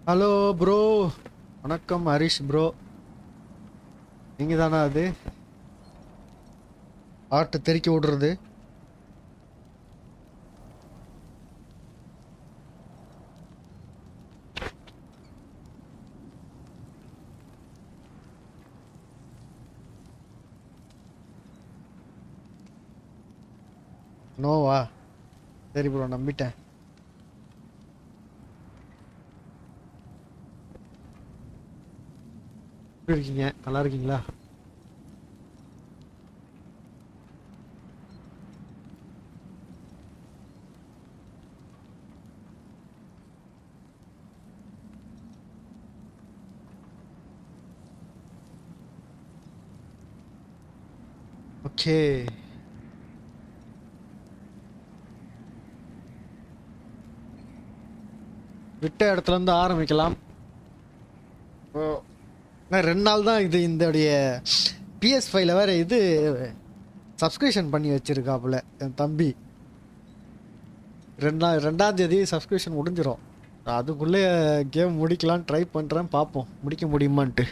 Hello bro, வணக்கம் Harish bro. நீங்க தானா அது ஆர்ட் தெறிக்க விடுறது? நோவா? சரி ப்ரோ, நம்பிட்டேன். எப்படி இருக்கீங்க? நல்லா இருக்கீங்களா? ஓகே, விட்ட இடத்துல இருந்து ஆரம்பிக்கலாம். நான் 2 நாள் தான் இது இந்தடைய PS5ல வேற இது சப்ஸ்கிரிப்ஷன் பண்ணி வச்சிருக்காப்புல என் தம்பி. 2ஆம் தேதி சப்ஸ்கிரிப்ஷன் முடிஞ்சிடும். அதுக்குள்ளே கேம் முடிக்கலான்னு ட்ரை பண்ணுறேன், பார்ப்போம் முடிக்க முடியுமான்ட்டு.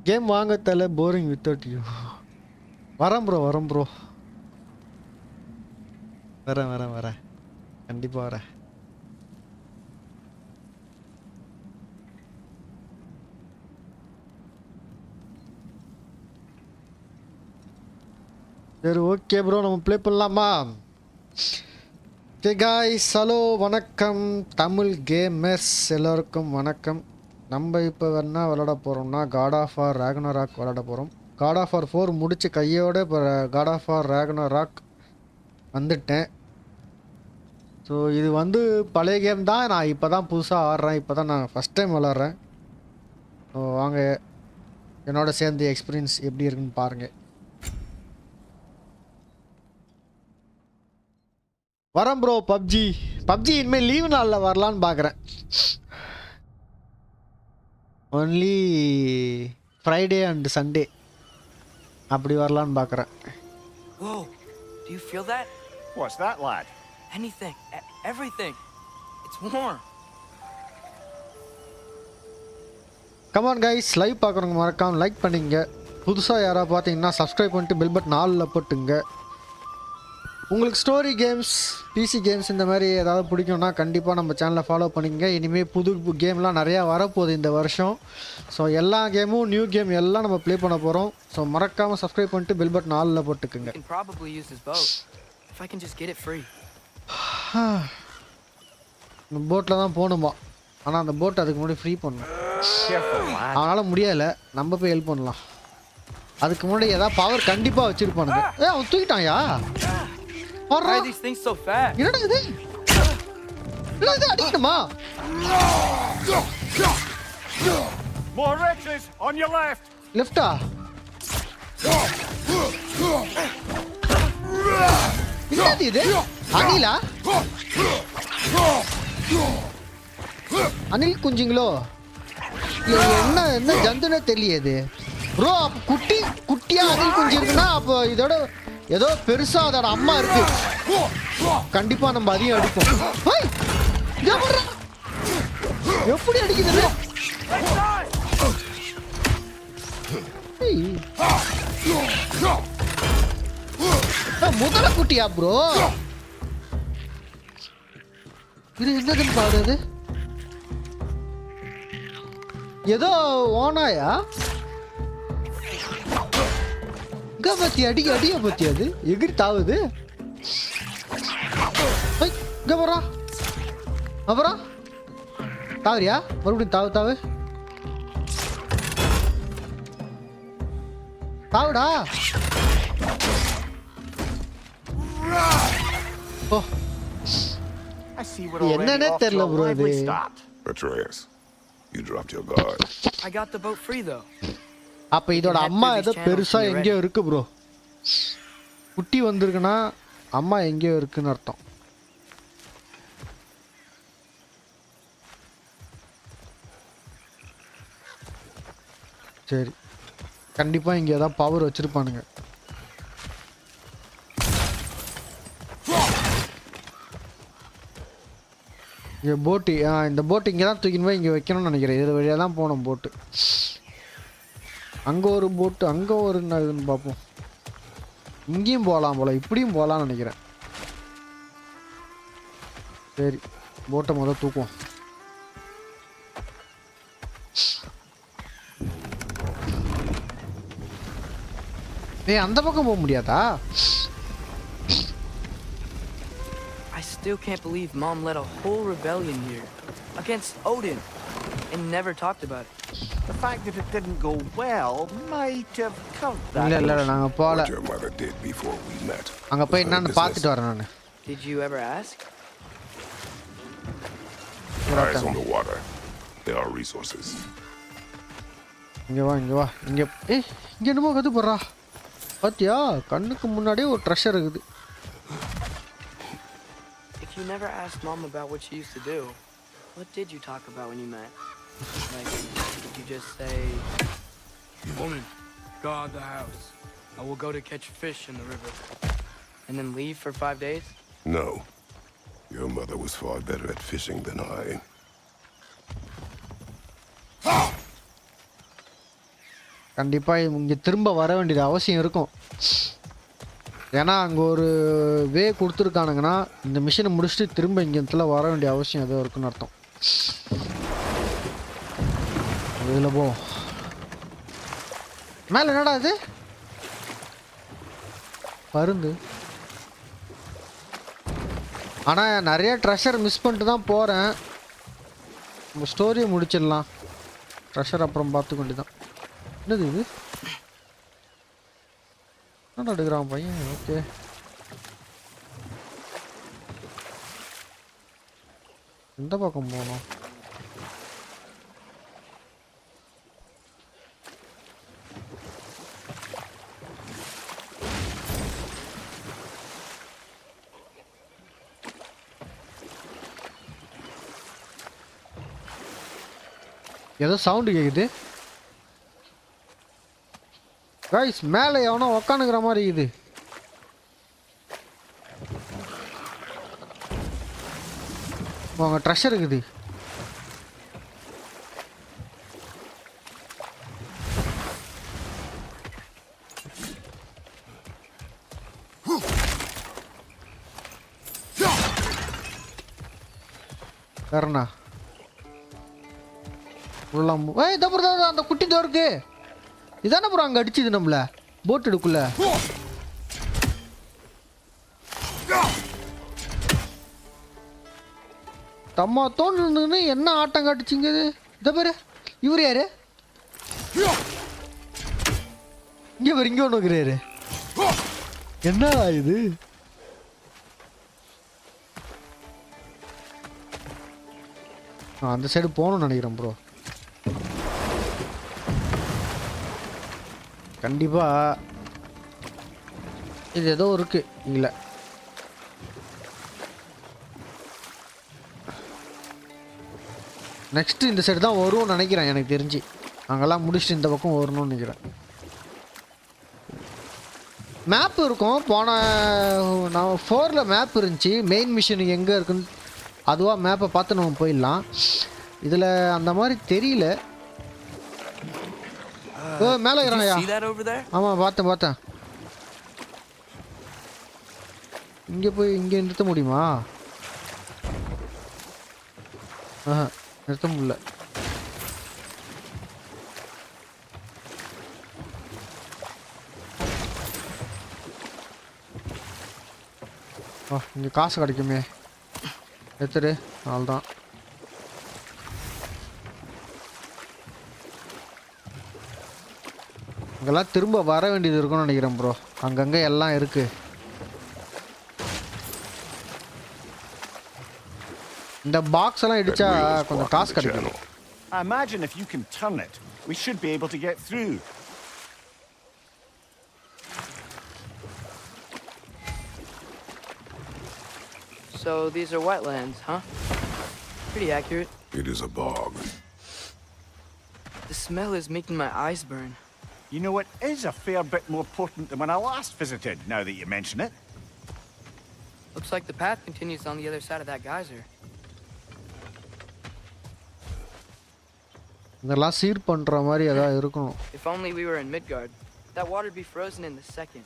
கேம் வாங்க தல, போரிங் வித்தவுட் யூ. வரேன் ப்ரோ, வரேன் கண்டிப்பாக வரேன். சரி ஓகே ப்ரோ, நம்ம ப்ளே பண்ணலாமா? ஓகே காய்ஸ், ஹலோ வணக்கம் தமிழ் கேமர்ஸ் எல்லோருக்கும் வணக்கம். நம்ம இப்போ என்ன விளாட போகிறோம்னா காட் ஆஃப் வார் ராக்னராக் விளாட போகிறோம். காட் ஆஃப் வார் 4 முடிச்சு கையோடு இப்போ காட் ஆஃப் வார் ராக்னராக் வந்துட்டேன். ஸோ இது வந்து பழைய கேம் தான், நான் இப்போ தான் புதுசாக ஆடுறேன், இப்போ தான் நான் ஃபஸ்ட் டைம் விளாட்றேன். ஸோ வாங்க என்னோட சேர்ந்து எக்ஸ்பீரியன்ஸ் எப்படி இருக்குன்னு பாருங்கள். வரேன் ப்ரோ. பப்ஜி இனிமேல் லீவு நாளில் வரலான்னு பார்க்குறேன். ஒன்லி ஃப்ரைடே அண்ட் சண்டே அப்படி வரலான்னு பார்க்குறேன். Whoa, do you feel that? What's that, lad? Anything, everything. It's warm. Come on guys, live பார்க்குறவங்க மறக்காம லைக் பண்ணிங்க. புதுசாக யாராவது பார்த்தீங்கன்னா சப்ஸ்கிரைப் பண்ணிட்டு பெல் பட்டன் ஆலில் போட்டுங்க. உங்களுக்கு ஸ்டோரி கேம்ஸ், பிசி கேம்ஸ் இந்த மாதிரி ஏதாவது பிடிக்கும்னா கண்டிப்பாக நம்ம சேனலை ஃபாலோ பண்ணிங்க. இனிமேல் புது கேம்லாம் நிறையா வரப்போகுது இந்த வருஷம். ஸோ எல்லா கேமும் நியூ கேம் எல்லாம் நம்ம ப்ளே பண்ண போகிறோம். ஸோ மறக்காமல் சப்ஸ்கிரைப் பண்ணிட்டு பெல் பட்டன் ஆலில் போட்டுக்குங்க. இந்த போட்டில் தான் போகணுமா? ஆனால் அந்த போட் அதுக்கு முன்னாடி ஃப்ரீ பண்ணணும். அதனால் முடியலை, நம்ம போய் ஹெல்ப் பண்ணலாம். அதுக்கு முன்னாடி ஏதாவது பவர் கண்டிப்பாக வச்சுருப்பானுங்க. அவன் தூக்கிட்டான்யா. என்னடா இது? அடிக்கணுமா? லெஃப்டா? என்னது இது? அணிலா? அணில் குஞ்சுங்களோ? என்ன ஜந்துனே தெரியது ப்ரோ. அப்போ குட்டியா அணில் குஞ்சு இருக்குன்னா அப்போ இதோட ஏதோ பெருசா அதோட அம்மா இருக்கு. கண்டிப்பா நம்ம அதையும் அடிப்போம். எப்படி அடிக்குது? முதல குட்டியா ப்ரோ? இது என்னதுன்னு பாடுறது? ஏதோ ஓனாயா? பத்தி அடிய பத்தி அது எகிரி தாவுது. அப்புறம் தாவறியா? மறுபடியும் தாவுடா. என்னன்னே தெரியல ப்ரோ இது. அப்ப இதோட அம்மா ஏதோ பெருசா எங்கேயோ இருக்கு ப்ரோ. குட்டி வந்திருக்குன்னா அம்மா எங்கேயோ இருக்குன்னு அர்த்தம். சரி, கண்டிப்பா இங்க ஏதாவது பவர் வச்சிருப்பானுங்க. இங்கே போட்டு இந்த போட்டு இங்கே தான் தூக்கின்னு போய் இங்கே வைக்கணும்னு நினைக்கிறேன். இது வழியாக தான் போகணும் போட்டு. அங்கே ஒரு போட்டு அங்கே ஒரு இதுன்னு பார்ப்போம். இங்கேயும் போகலாம் போல், இப்படியும் போகலான்னு நினைக்கிறேன். சரி போட்டை முதல் தூக்குவோம். அந்த பக்கம் போக முடியாதா? I still can't believe Mom led a whole rebellion here against Odin and never talked about it. The fact that it didn't go well might have covered that. இல்ல நாங்க போல. What your mother did before we met. அங்க போய் என்னன்னு பார்த்துட்டு வரேன் நானு. Did you ever ask? Eyes on the water. There are resources. இங்க வா இங்க இங்க என்னமோ கது போறா பாத்தியா? கண்ணுக்கு முன்னாடியே ஒரு ட்ரெஷர் இருக்குது. If you never asked Mom about what she used to do, what did you talk about when you met? Like, did you just say, "Woman, guard the house. I will go to catch fish in the river," and then leave for 5 days? No. Your mother was far better at fishing than I. கண்டிப்பா இங்க திரும்ப வர வேண்டியது அவசியம் இருக்கும். ஏன்னா அங்க ஒரு வே கொடுத்துருக்கானுங்கன்னா இந்த மிஷனை முடிச்சுட்டு திரும்ப இங்க இடத்துல வர வேண்டிய அவசியம் ஏதோ இருக்குன்னு அர்த்தம். இதுல போ. மேல என்னடா இது? பருந்து. ஆனா நிறைய ட்ரெஷர் மிஸ் பண்ணிட்டு தான் போறேன். நம்ம ஸ்டோரியை முடிச்சிடலாம். ட்ரெஷர் அப்புறம் பார்த்துக்க வேண்டியதான். என்னது இது? என்ன எடுக்கிறான் பையன்? ஓகே எந்த பக்கம் போகணும்? ஏதோ சவுண்டு கேக்குது. गाइस மேலே எவனோ உட்காந்துக்கிற மாதிரி இது. அங்க ட்ரெஷர் இருக்குது. கர்ணா உள்ளம். ஏய் தப்புறதா அந்த குட்டி தோருக்கு. இதானே ப்ரோ அங்கே அடிச்சுது நம்மள போட் எடுக்குள்ள. தம்மா தோணுன்னு என்ன ஆட்டம் காட்டுச்சிங்க இது? இதை பாரு, இவர் யாரு? இங்க பாரு, இங்க ஒன்று இருக்கிறாரு. என்ன இது? அந்த சைடு போகணும்னு நினைக்கிறேன் ப்ரோ. கண்டிப்பா இது ஏதோ இருக்கு. இல்லை நெக்ஸ்ட் இந்த சைடு தான் வரும்னு நினைக்கிறேன். எனக்கு தெரிஞ்சு அங்கெல்லாம் முடிச்சுட்டு இந்த பக்கம் வரணும்னு நினைக்கிறேன். மேப் இருக்கும். போன நான் 4ல் மேப் இருந்துச்சு. மெயின் மிஷன் எங்கே இருக்குன்னு அதுவாக மேப்பை பார்த்து நம்ம போயிடலாம். இதில் அந்த மாதிரி தெரியல. மேலே இருக்கிறாயா? ஆமாம் பார்த்தேன். இங்கே போய் இங்கே நிறுத்த முடியுமா? நிறுத்த முடியல. இங்கே காசு கிடைக்குமே. எடுத்துரு. அவ்வளோதான். அங்கெல்லாம் திரும்ப வர வேண்டியது இருக்கும்னு நினைக்கிறேன் ப்ரோ. அங்கங்கே எல்லாம் இருக்கு. இந்த பாக்ஸ் எல்லாம் இடிச்சா கொஞ்சம் காசு கிடைக்கும். I imagine if you can turn it, we should be able to get through. So these are wetlands, huh? Pretty accurate. It is a bog. The smell is making my eyes burn. You know, it is a fair bit more potent than when I last visited, now that you mention it. Looks like the path continues on the other side of that geyser. இதெல்லாம் சீர் பண்ற மாதிரி ஏதாவது இருக்கணும். If only we were in Midgard. That water'd be frozen in the second.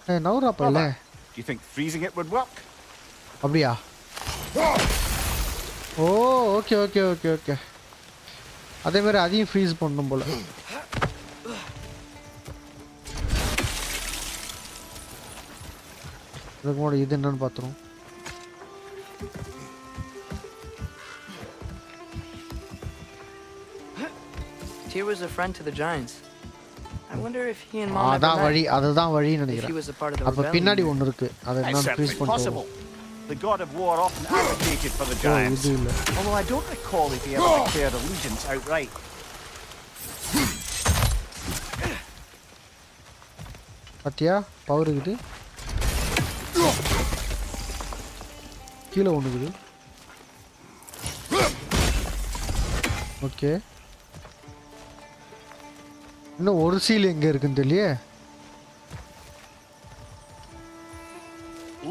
Hey, 𝗓𝗏𝗡𝗆. Do you think freezing it would work? அப்படியா? ஓ, okay okay okay okay. அதே மாதிரி அதையும் ஃப்ரீஸ் பண்ணணும் போல. இதுக்கு முன்னாடி இது என்னன்னு பார்த்துருவோம். Tyr was a friend to the giants. I wonder if he and Mom அதான் ever வழி, met. அதுதான் வழின்னு If he நினைக்கிறேன். was a part of the அப்ப rebellion. பின்னாடி ஒன்னு இருக்கு. அதை It's நான் ஃப்ரீஸ் certainly possible. பண்ணுறோம். The god of war often advocated for the oh, giants. இது இல்லை. Although I don't recall if he ever declared allegiance outright. பாத்தியா பவர் இருக்குது. கீழே ஒன்று இருக்குது. ஓகே, இன்னும் ஒரு சீல் எங்க இருக்குன்னு தெரியலையே.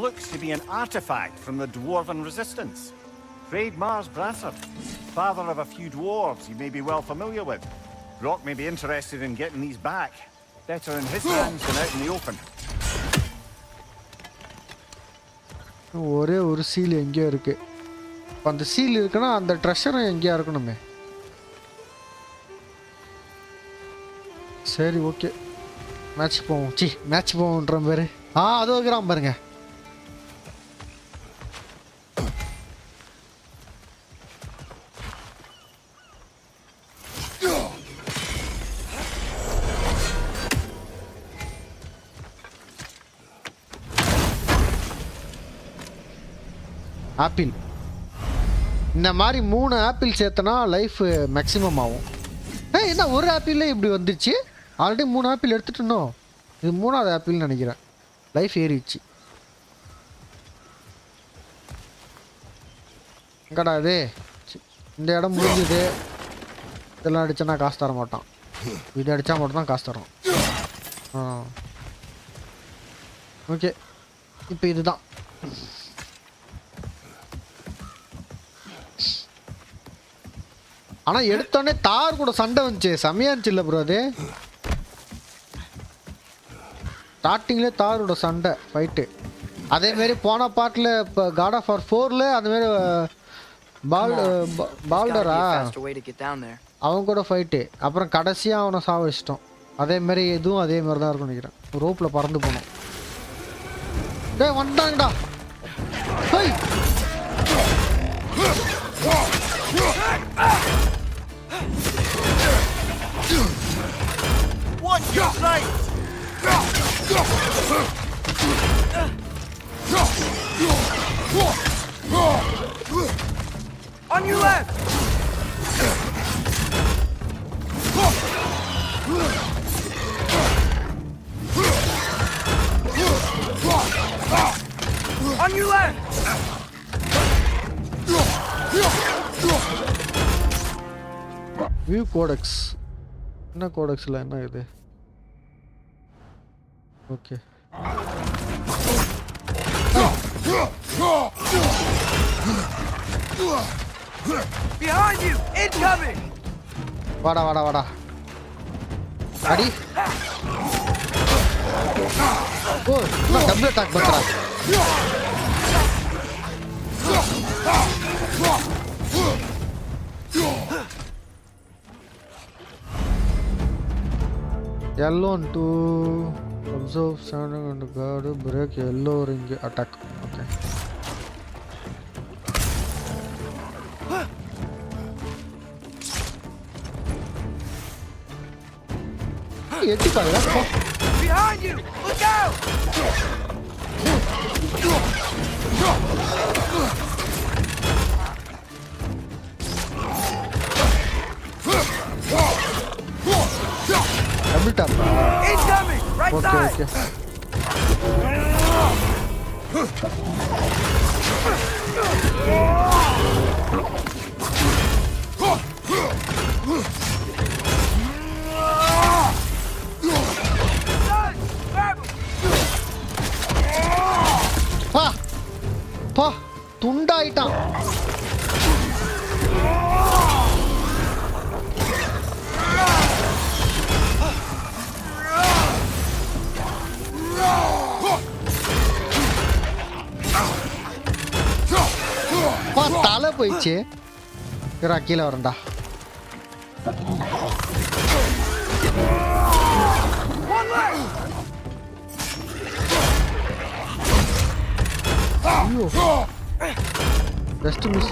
Looks to be an artifact from the dwarven resistance. 𝗏𝗏𝗃𝗏𝗏, father of a few dwarves you may be well familiar with. Brock may be interested in getting these back. Better in his hands than out in the open. ஒரே ஒரு seal எங்கேயோ இருக்கு. அந்த seal இருக்குன்னா அந்த ட்ரெஷரும் எங்கேயா இருக்கணுமே. சரி ஓகே, மேட்ச் போவோம். மேட்ச் போவோன்ற பேரு. அது வைக்கிறான் பாருங்க. ஆப்பிள் இந்த மாதிரி 3 ஆப்பிள் சேர்த்தனா லைஃப் மேக்ஸிமம் ஆகும். என்ன ஒரு ஆப்பிள்ல இப்படி வந்துச்சு? ஆல்ரெடி 3 ஆப்பிள் எடுத்துட்டோம். இது 3வது ஆப்பிள்னு நினைக்கிறேன். லைஃப் ஏறிடுச்சு. எங்கடா இது? இந்த இடம் முடிஞ்சுது. இதெல்லாம் அடிச்சா காசு தர மாட்டான். இது அடித்தா மட்டும்தான் காசு தரோம். ஓகே, இப்போ இதுதான். ஆனால் எடுத்தோடனே தார் கூட சண்டை வந்துச்சு. செம்மையா இருந்துச்சு இல்லை ப்ரோ? அது ஸ்டார்டிங்லேயே தாரோட சண்டை ஃபைட்டு. அதேமாரி போன பாட்டில் இப்போ காட் ஆஃப் வார் 4ல் அந்தமாரி பால்டரா அவன் கூட ஃபைட்டு. அப்புறம் கடைசியாக அவனை சாவடிச்சிட்டோம். அதேமாரி இதுவும் அதே மாதிரி தான் இருக்கும்னு நினைக்கிறேன். ரோப்பில் பறந்து போனோம். டேய் வந்துட்டாங்கடா. Watch your sight! On your left! On your left! View codex. என்ன கோடெக்ஸில் என்ன இது? Okay, Behind you! Incoming! வாடா வாடா வாடா. அடி. ஓ, நான் டபுள் அட்டாக் பண்றேன். L1 to observe standing and guard, break yellow ring attack. Okay. Behind you! Look out! Double tap. Incoming! Right side! Okay. துண்டாயிட்டான். தலை போயிடுச்சு. கீழே வரண்டா. Just miss.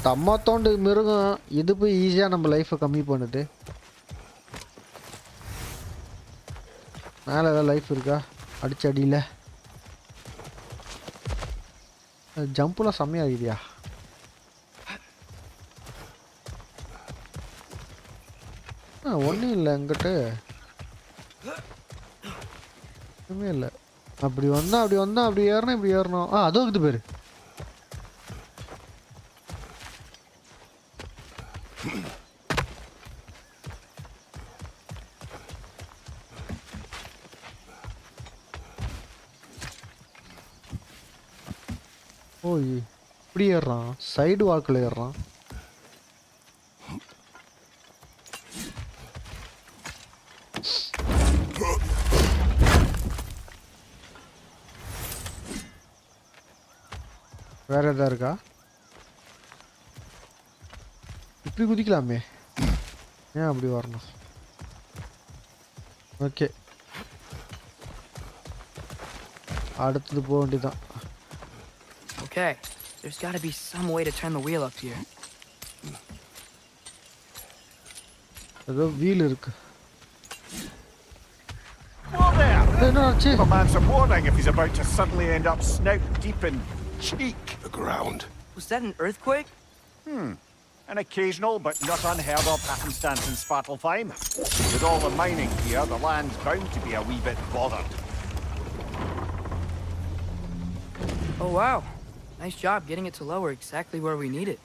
தம்மாத்தோண்டு மிருகம் இது போய் ஈஸியாக நம்ம லைஃப்பை கம்மி பண்ணுது. மேலே ஏதாவது லைஃப் இருக்கா? அடிச்சு அடியில் ஜம்புலாம் செம்மையாக இருக்குதியா. ஒன்றும் இல்லை எங்கிட்ட ஒன்றுமே இல்லை. அப்படி வந்தால் அப்படி ஏறணும் இப்படி ஏறணும். அதுவும் இருக்குது பேர். ஓ இப்படி ஏறுறான். சைடு வாக்கில் ஏறுறான். வேற எதா இருக்கா? இப்படி குதிக்கலாமே, ஏன் அப்படி வரணும்? ஓகே, அடுத்தது போக வேண்டியதான். Okay, there's got to be some way to turn the wheel up here. ஏதோ வீல் இருக்கு. Give a man some warning if he's about to suddenly end up snout deep in cheek. The ground. Was that an earthquake? An occasional but not unheard of happenstance in 𝗬𝗺𝗏. With all the mining here, the land's bound to be a wee bit bothered. Oh wow, nice job getting it to lower exactly where we need it.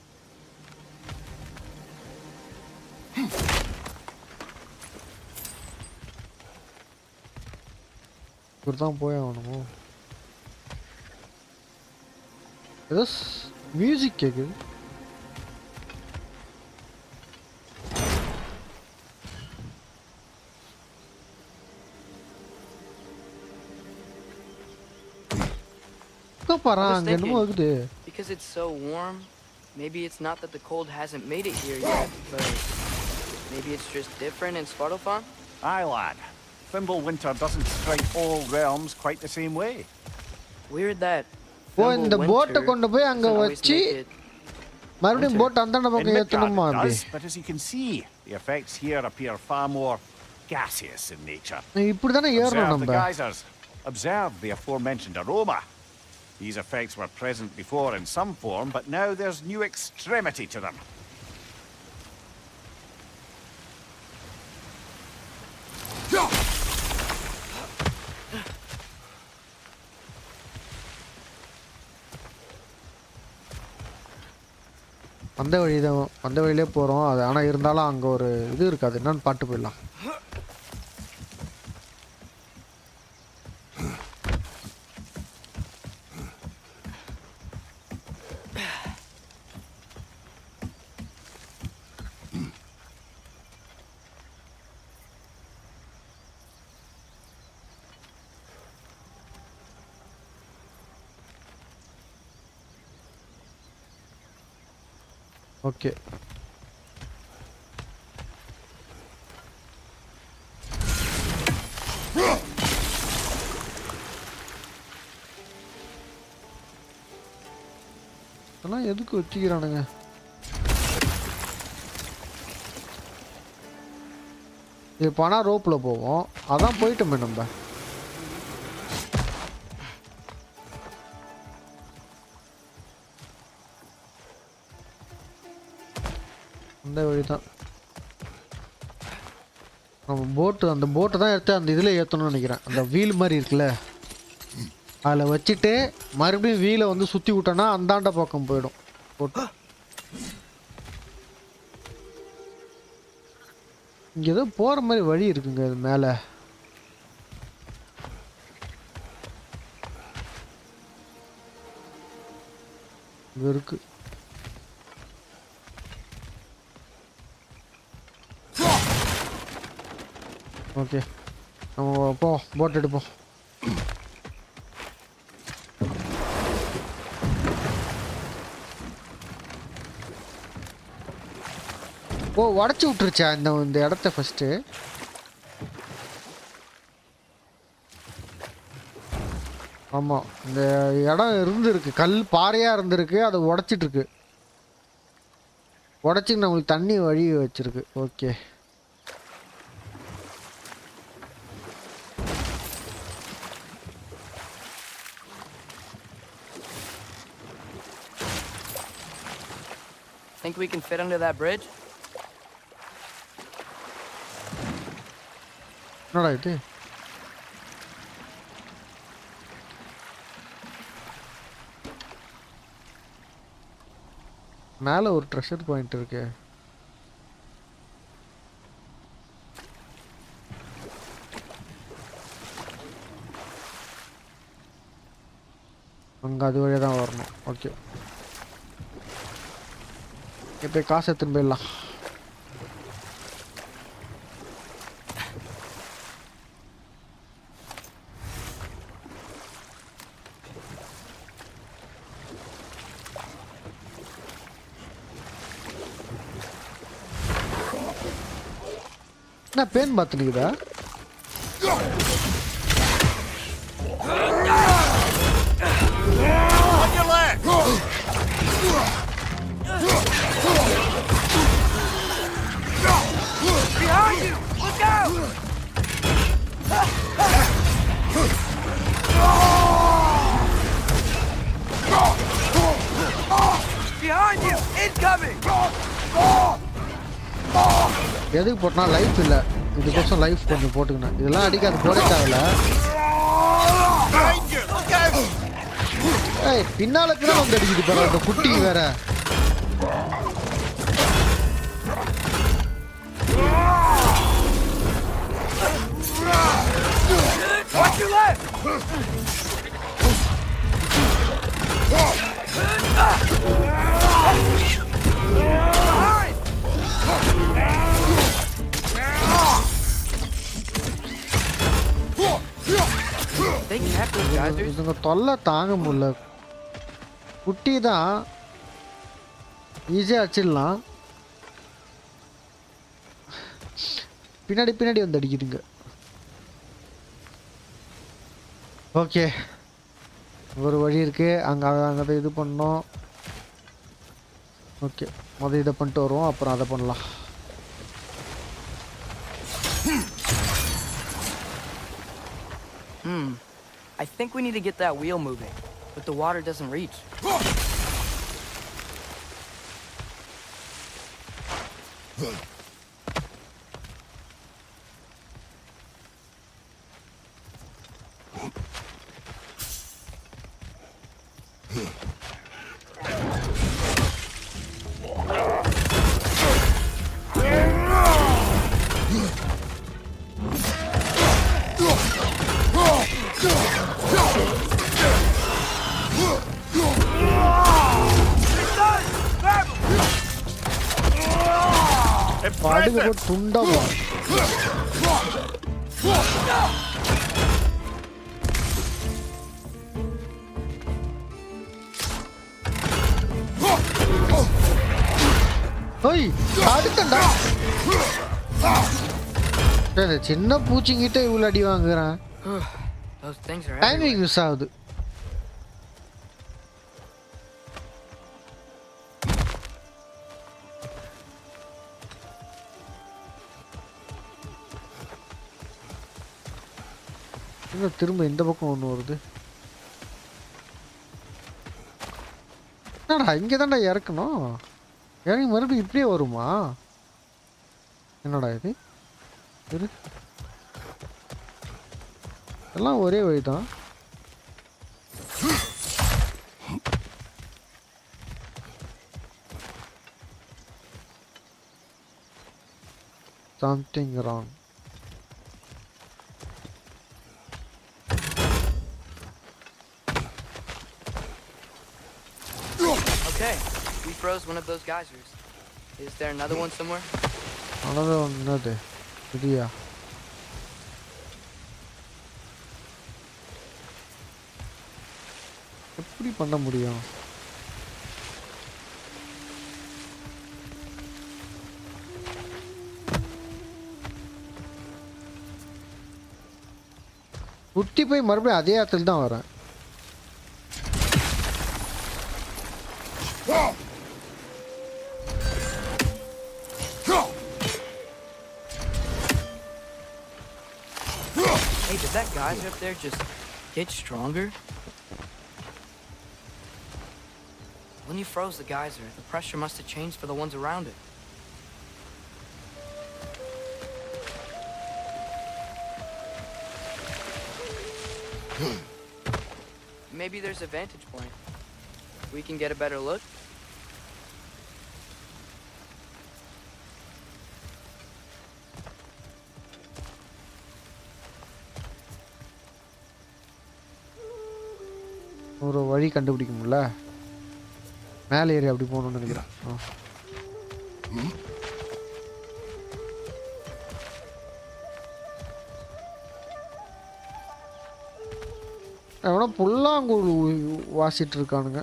இப்படிதான் போய் ஆகணுமோ? ஏதோ music கேக்குது. Because it's so warm, maybe it's not that the cold hasn't made it here yet, but maybe it's just different in 𝗬𝗺𝗏. Aye, lad. 𝗬𝗺𝗏 winter doesn't strike all realms quite the same way. Weird that. இந்த போட்டை கொண்டு போய் அங்க வச்சு மறுபடியும் boat அந்தாண்ட பக்கம் ஏத்தணுமா? But as you can see, the effects here appear far more gaseous in nature. இப்படி தானே ஏறணும் நம்ம. Observe the geysers. Observe the aforementioned aroma. These effects were present before in some form, but now there's new extremity to them. அந்த வழியிலே போகிறோம். அது ஆனால் இருந்தாலும் அங்கே ஒரு இது இருக்காது. என்னன்னு பாட்டு போயிடலாம். ஓகே, அதெல்லாம் எதுக்கு வச்சுக்கிறானுங்க? இது பணம் ரோப்பில் போவோம். அதான் போயிட்டோமே நம்ம. அந்த வழி தான் நம்ம போட்டு. அந்த போட்டை தான் எடுத்து அந்த இதில் ஏற்றணும்னு நினைக்கிறேன். அந்த வீல் மாதிரி இருக்குல்ல, அதில் வச்சுட்டு மறுபடியும் வீலை வந்து சுற்றி விட்டோன்னா அந்தாண்ட பக்கம் போயிடும் போட்டு. இங்க ஏதோ போற மாதிரி வழி இருக்குங்க இது மேல. இங்க இருக்கு. ஓகே நம்ம போ போட் எடுப்போம். ஓ உடச்சி விட்டுருச்சா இந்த இடத்த ஃபர்ஸ்ட். ஆமா இந்த இடம் இருந்திருக்கு, கல் பாறையா இருந்திருக்கு, அதை உடைச்சிட்டு இருக்கு. உடச்சி நம்மளுக்கு தண்ணி வழி வச்சிருக்கு. Okay Think we can fit under that bridge? என்னடா இது? மேல ஒரு ட்ரெஷர் பாயிண்ட் இருக்கு. அங்க அது வழியா தான் வரணும். ஓகே இப்போ காசு எடுத்துன்னு போயிடலாம். என்ன pan பார்த்துனுக்குதா? Behind you! Look out! Behind you! Incoming! எதுக்கு போட்டா லைஃப் இல்லை, இதுக்கோசம் லைஃப் கொஞ்சம் போட்டுக்கணும். இதெல்லாம் அடிக்காது, போட தேவையில்ல. ஏய் பின்னால கூட வந்து அடிக்குது பாரு அந்த குட்டி வேற. Watch your left! They kept those guys. இதுங்க தொல்லை தாங்க முடியல. குட்டி தான் ஈஸியாக அடிச்சிடலாம், பின்னாடி பின்னாடி வந்து அடிக்குதுங்க. ஓகே ஒரு வழி இருக்கு, அங்கே இது பண்ணோம். ஓகே முதல் இதை பண்ணிட்டு வருவோம், அப்புறம் அதை பண்ணலாம். I think we need to get that wheel moving, but the water doesn't reach. பாடுக்கு போட்டு துண்டமா. ஓய் அடுத்தடா சின்ன பூச்சிங்கிட்ட இவ்வளோ அடி வாங்குறான். டைமிங் யூஸ் ஆகுது. திரும்ப இந்த பக்கம் ஒன்று வருது. என்னடா இங்கே தான்டா இறக்கணும், இறங்கி மறுபடியும் இப்படியே வருமா? என்னடா இது எல்லாம் ஒரே வழிதான். something wrong. Okay, we froze one of those geysers. Is there another one somewhere? Another one, another. Yeah. எப்படி பண்ண முடியும்? குட்டி போய் மறுபடியும் அதே இடத்துல தான் வரேன். Hey, did that geyser up there just get stronger? When you froze the geyser, the pressure must have changed for the ones around it. Maybe there's a vantage point. We can get a better look. ஒரு வழி கண்டுபிடிக்க முடியல. மேலே ஏறி அப்படி போகணும்னு நினைக்கிறேன். எவனோ புல்லாங்குழல் வாசிட்டு இருக்கானுங்க.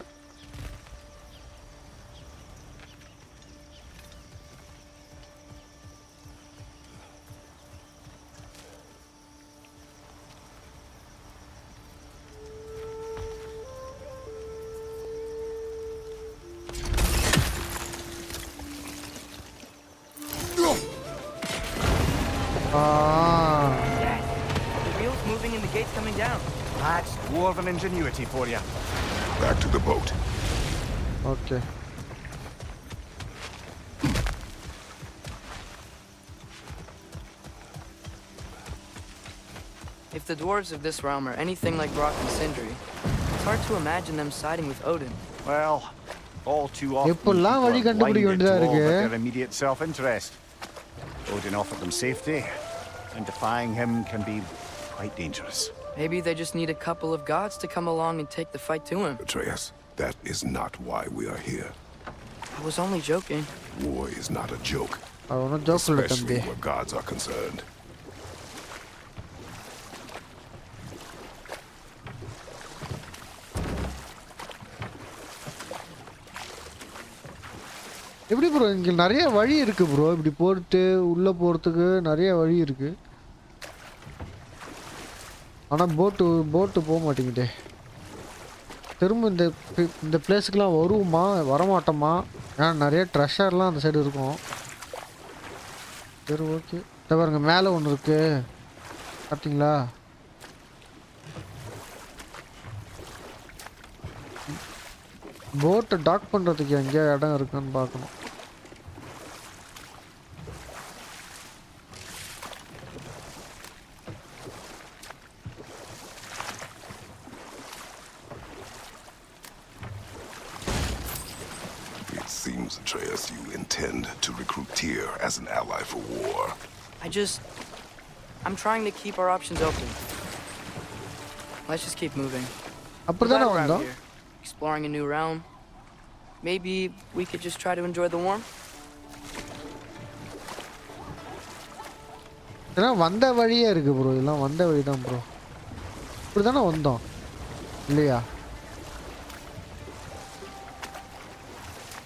The wheel's moving and the gate's coming down. That's dwarven ingenuity for you. Back to the boat. Okay. If the dwarves of this realm are anything like Brok and Sindri, it's hard to imagine them siding with Odin. Well, all too often people எப்பெல்லாம் வழி are கண்டுபிடிக்க blinded வேண்டியதா to all இருக்கு. but their immediate self-interest. Odin offered them safety, and defying him can be quite dangerous. Maybe they just need a couple of gods to come along and take the fight to him. Atreus, that is not why we are here. I was only joking. War is not a joke, அது ஒன்றும் joke இல்லை especially தம்பி. where gods are concerned. எப்படி bro இங்கே நிறைய வழி இருக்கு bro. இப்படி போட்டு உள்ளே போகிறதுக்கு நிறைய வழி இருக்கு. ஆனால் போட்டு போக மாட்டேங்குதே. திரும்ப இந்த பிளேஸுக்கெலாம் வருவோமா வரமாட்டோமா? ஏன்னா நிறைய ட்ரெஷர்லாம் அந்த சைடு இருக்கும். சரி ஓகே. இதை பாருங்க மேலே ஒன்று இருக்கு பார்த்தீங்களா? போட்டை டாக் பண்ணுறதுக்கு எங்கேயா இடம் இருக்குன்னு பார்க்கணும். It seems, Atreus, you intend to recruit Tyr as an ally for war. I'm trying to keep our options open. Let's just keep moving. அப்படி Glad தானே we're out வந்தோம். here, exploring a new realm. Maybe we could just try to enjoy the warmth. இதெல்லாம் வந்த வழியே இருக்கு bro. இதெல்லாம் வந்த வழி தான் ப்ரோ. இப்படி தானே வந்தோம் இல்லையா?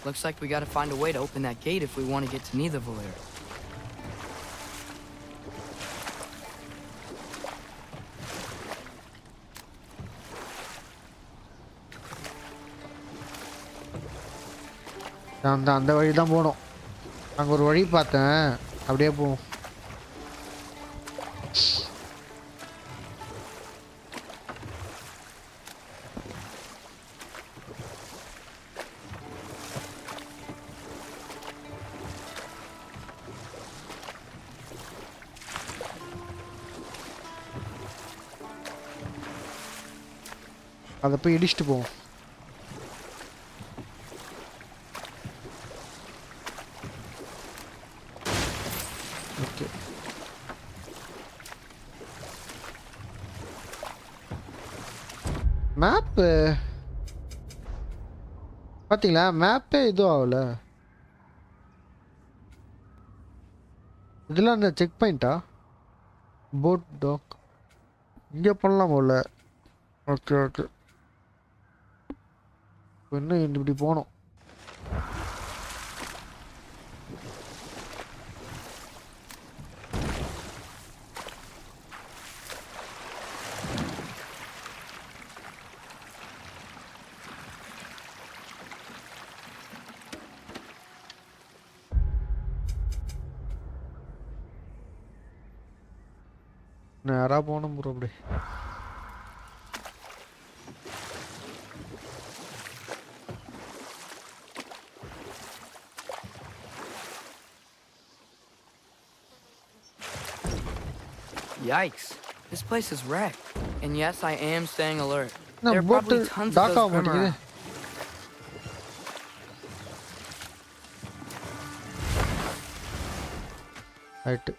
Looks like we gotta find a way to open that gate if we want to get to 𝗲𝗏𝗡. அந்த வழி தான் போகணும். அங்கே ஒரு வழி பார்த்தேன். அப்படியே போவோம். அதை போய் இடிச்சிட்டு போவோம். ஓகே மேப்பு பார்த்தீங்களா? மேப்பே இதுவும் ஆகல. இதெல்லாம் அந்த செக் பாயிண்டா? போட் டாக் இங்கே பண்ணலாம் போல. Okay okay. இன்னும் இப்படி போகணும். நேரா போகணும் ப்ரோ. அப்படி Yikes. This place is wrecked. And yes, I am staying alert. No, There are but probably tons of dark those out from around. right.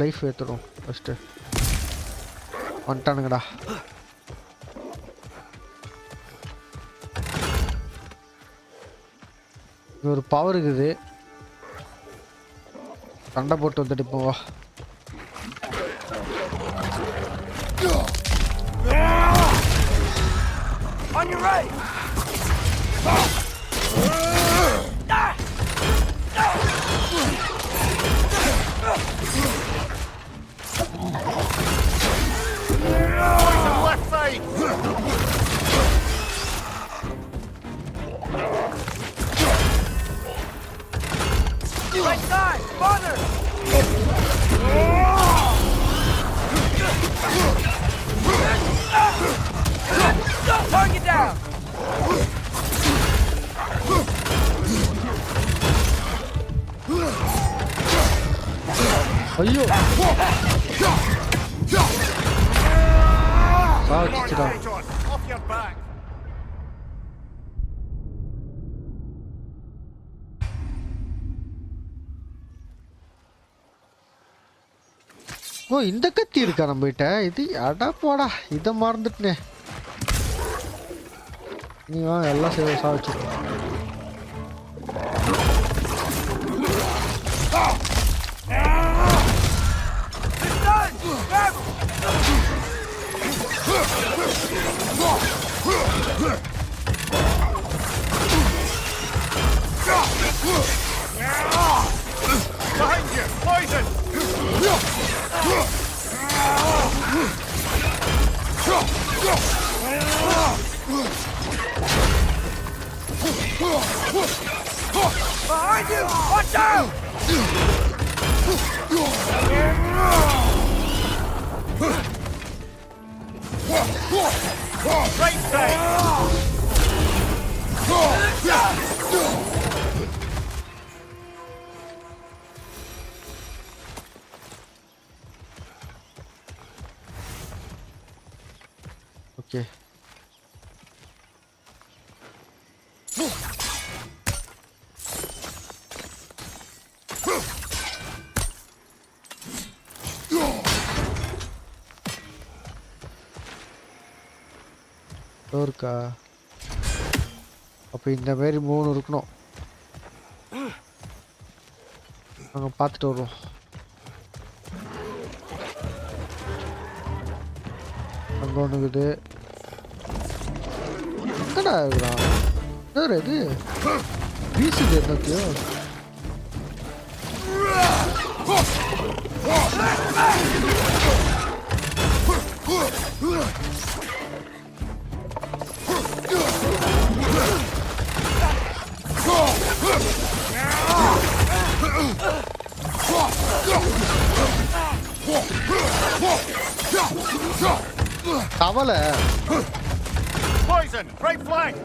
Life ஏற்றுறோம் ஃபஸ்ட்டு. வந்துட்டானுங்கடா. இது ஒரு பவர் இருக்குது. சண்டை போட்டு வந்துட்டு போவா. On your right. Left side! Right side! Father! Target down! ஐயோ சாவச்சிடா. Off your back! ஓ இந்த கத்தி இருக்கா நம்மகிட்ட? இது அடா போடா, இதை மறந்துட்டனே. நீ வா எல்லாம் சாவச்சிடும். Behind you! Poison! Behind you! Watch out! Right side! Okay. இருக்கா? அப்போ இந்த மாதிரி 3 இருக்கணும். நாங்கள் பார்த்துட்டு வருவோம். அங்கே ஒன்று இருக்குது. எங்கடா இருக்கிறான்? என்ன இது வீசுது என்னத்தையோ? கவலை. Poison! Right flank!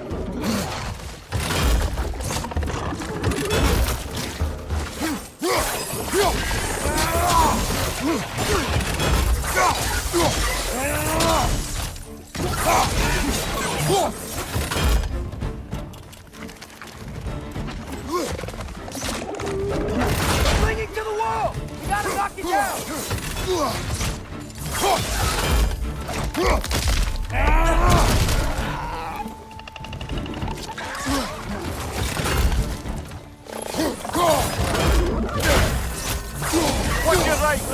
Clinging to the wall! You gotta knock it down! Watch your right!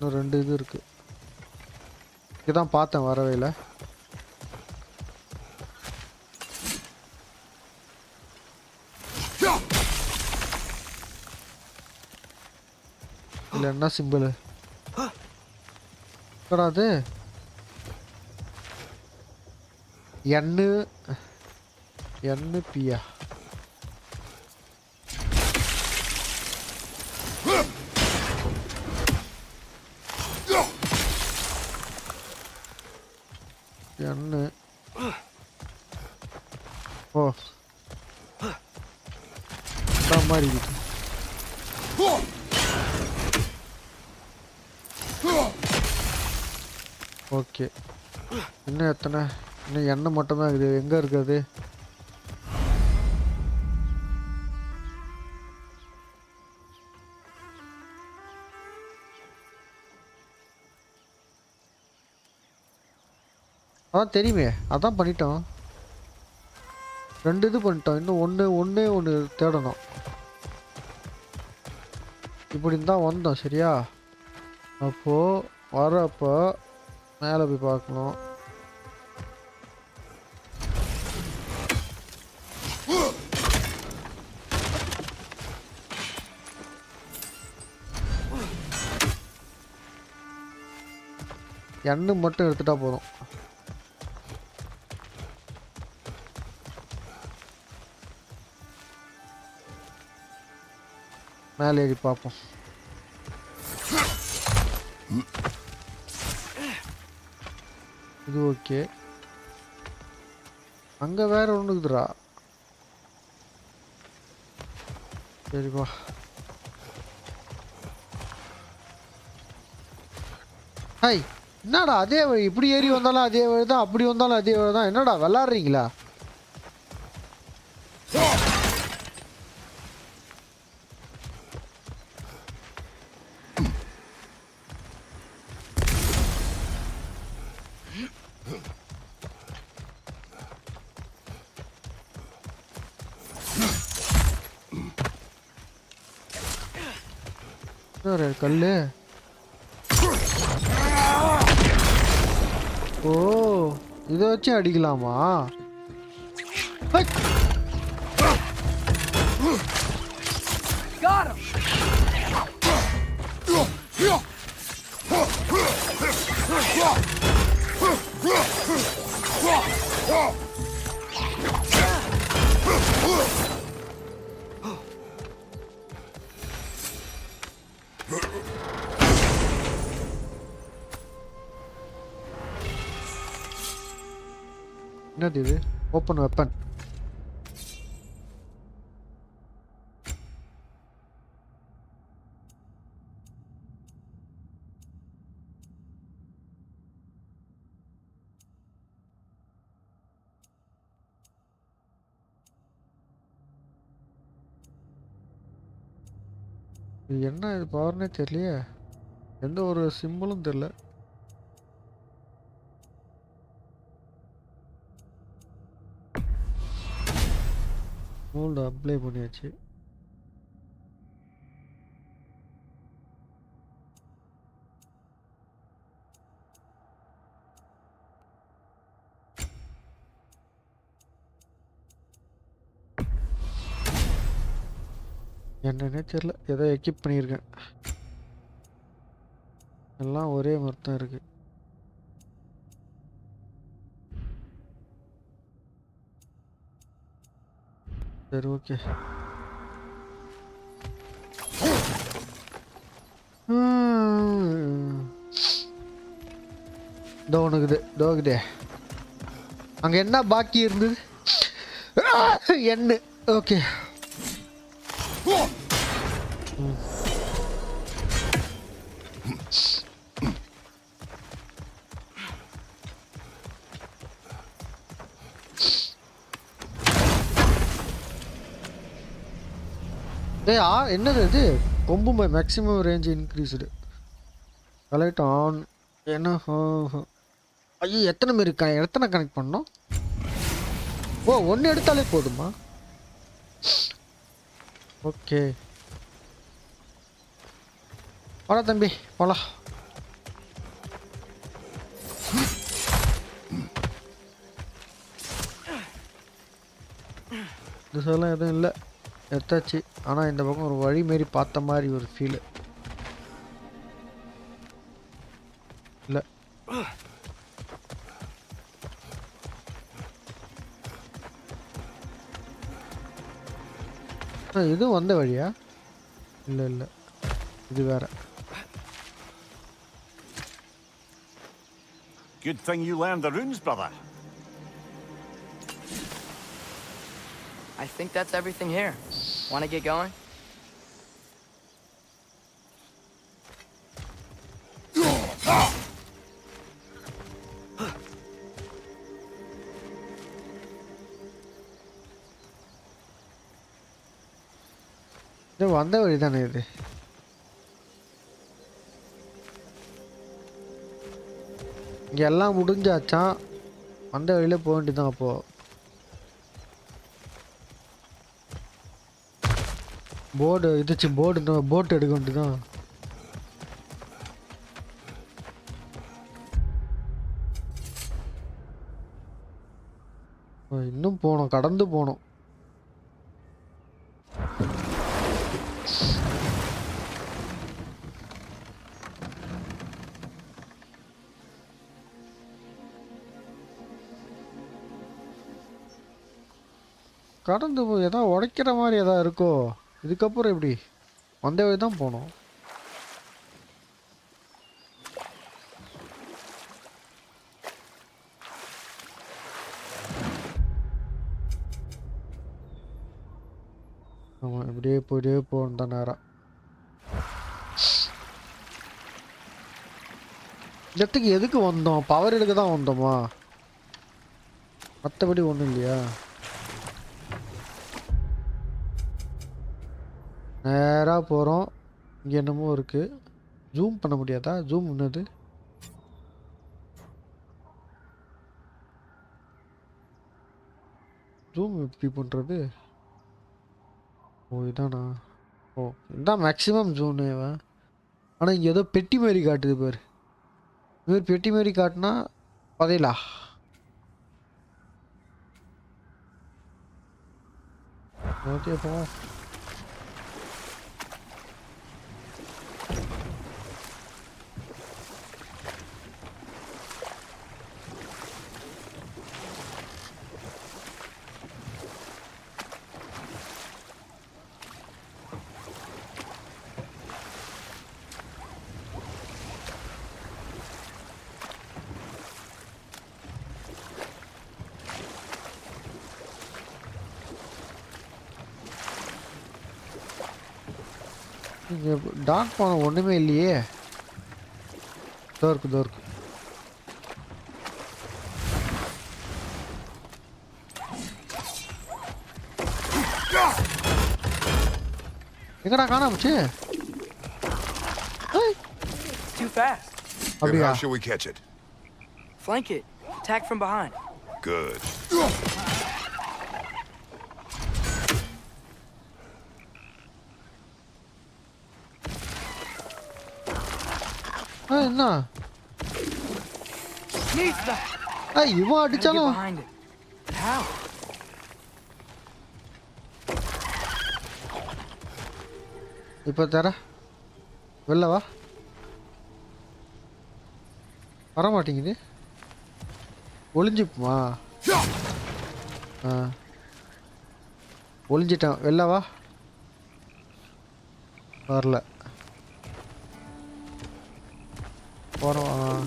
இன்னும் 2 இது இருக்கு. இதான் பார்த்தேன் வரவேல. இல்ல என்ன சிம்பிள்? அது 𝗏𝗏𝗃. ஓ மாதிரி இருக்கு. ஓகே இன்னும் எத்தனை? இன்னும் எண்ணெய் மட்டும்தான் இருக்குது. எங்கே இருக்குது? அதான் தெரியுமே, அதான் பண்ணிட்டோம். 2 இது பண்ணிட்டோம். இன்னும் ஒன்று தேடணும். இப்படி தான் வந்தோம் சரியா? அப்போது வரப்போ மேலே போய் பார்க்கணும். எண்ணெய் மட்டும் எடுத்துட்டா போதும். மேலே ஏறி பார்ப்போம். இது ஓகே. அங்கே வேற ஒன்று இருக்குதுடா. சரிப்பா. ஹாய் என்னடா அதே வழி? இப்படி ஏறி வந்தாலும் அதே வழி தான், அப்படி வந்தாலும் அதே வழி தான். என்னடா விளாட்றீங்களா? கல்லு. ஓ இதை வச்சு அடிக்கலாமா? Got him! என்னது இது? Open weapon. இது என்ன இது பவர்னே தெரியலையே. எந்த ஒரு சிம்பிளும் தெரியல. மோல்டு அப்ளை பண்ணியாச்சு. என்னன்னே தெரியல. ஏதோ எக்யூப் பண்ணியிருக்கேன். எல்லாம் ஒரே மாதிரி தான் இருக்கு. சரி ஓகே. தோகுதே. அங்க என்ன பாக்கி இருந்தது? என்ன? ஓகே ஏய் என்னது இது கொம்பு maximum range increased collect on என்ன ஐயோ எத்தனை பேர் இருக்காங்க எத்தனை கனெக்ட் பண்ணோம் ஓ ஒன்று எடுத்தாலே போதுமா ஓகே வாடா தம்பி போலாம் இது சொல்ல எதுவும் இல்லை எடுத்தாச்சு ஆனால் இந்த பக்கம் ஒரு வழி மாரி பார்த்த மாதிரி ஒரு ஃபீலு இல்லை இது வந்த வழியா இல்லை இல்லை இது வேற Good thing you learned the runes, brother. I think that's everything here. Want to get going? இது வந்த வழி தானே இது இங்க எல்லாம் முடிஞ்சாச்சான் வந்த வழியில போக வேண்டியதான் அப்போ போர்டு இதுச்சு போர்டு போட் எடுக்க வேண்டியதான் இன்னும் போனோம் கடந்து போனோம் கடந்து போய் ஏதாவது உடைக்கிற மாதிரி ஏதாவது இருக்கோ இதுக்கப்புறம் எப்படி வந்த வழி தான் போனோம் ஆமாம் இப்படியே போயிட்டே போகணும் தான் நேரம் இந்த இடத்துக்கு எதுக்கு வந்தோம் பவர் எடுக்க தான் வந்தோமா மற்றபடி ஒன்றும் இல்லையா நேராக போகிறோம் இங்கே என்னமோ இருக்குது ஜூம் பண்ண முடியாதா ஜூம் என்னது ஜூம் எப்படி பண்ணுறது ஓ இதானா ஓ இதான் மேக்ஸிமம் ஜூனேவா ஆனால் இங்கே ஏதோ பெட்டி மாரி காட்டுது பாரு இது பெட்டி மாரி காட்டினா பதையலா ஓகே போவோம் டாக் போன ஒன்றுமே இல்லையே தோற்கு எங்கடா காணாமச்சு Too fast. Then how should we catch it? Flank it. Attack from behind. Good. என்ன இவன் அடிச்சாலும் இப்போ தர வெளில வா வர மாட்டேங்குது ஒளிஞ்சுப்புமா ஒளிஞ்சிட்டான் வெளில வா வரல போகிறோம்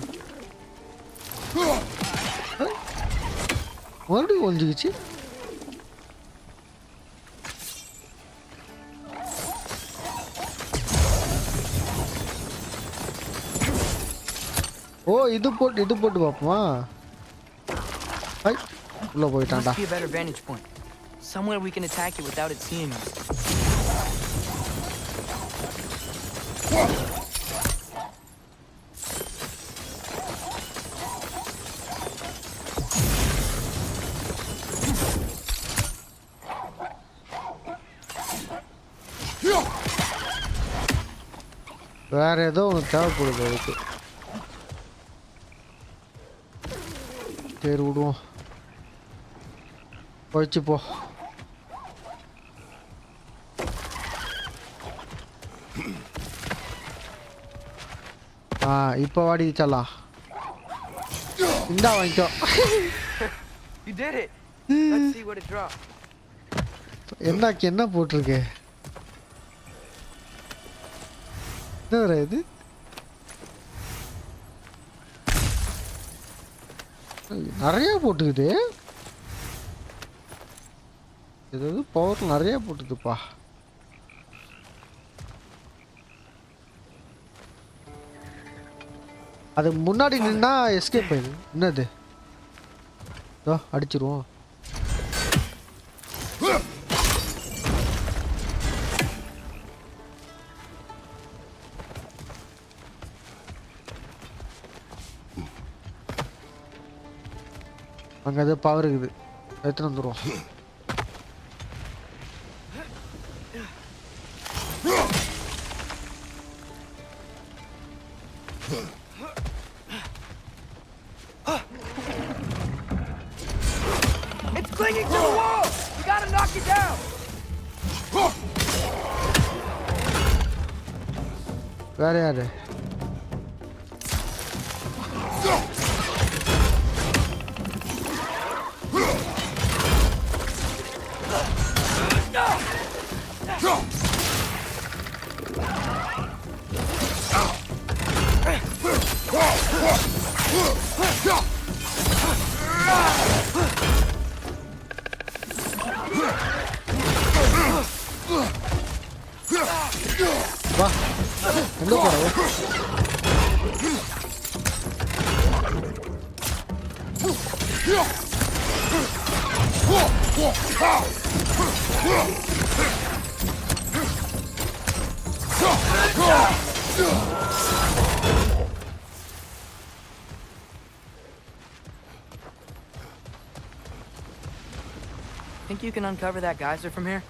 மறுபடியும் ஒழிஞ்சிக்கிச்சு ஓ இது போட்டு பார்ப்போமா ஐ உள்ள போயிட்டான்டா Must be a better vantage point. Somewhere we can attack it without it seeing us. வேற ஏதோ ஒன்று தேவைப்படுது அதுக்கு. சரி விடுவோம். போயிடுச்சு போ. இப்போ வாடி தரலாம். இந்தா வாங்கிக்கோ. You did it. Let's see what it dropped. என்ன போட்டிருக்கு? என்ன இது? நிறைய போட்டுக்குது. இது பவர் நிறைய போட்டுக்குதுப்பா. அது முன்னாடி நின்னா எஸ்கேப் ஆயிடு. என்னது? அடிச்சிருவோம். அங்கே அது பவர் இருக்குது. எடுத்துன்னு வந்துடுவோம். It's clinging to the wall! You gotta knock it down! வேற யாரு? வா எங்க போற? Think you can uncover that geyser from here?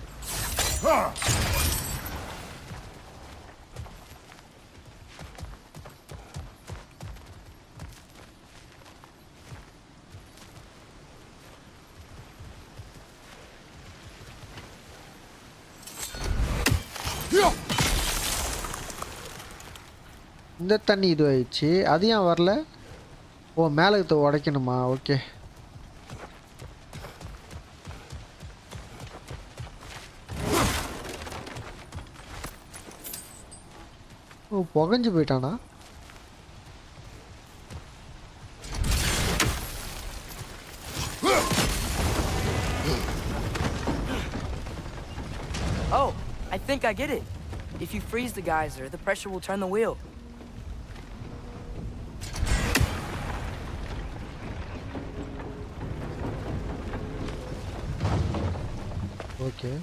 இந்த தண்ணி இது ஆயிடுச்சு. அது ஏன் வரல? ஓ மேலே உடைக்கணுமா? ஓகே. ஓ புகஞ்சு போயிட்டானா? Oh, I think I get it. If you freeze the geyser, the pressure will turn the wheel. Okay.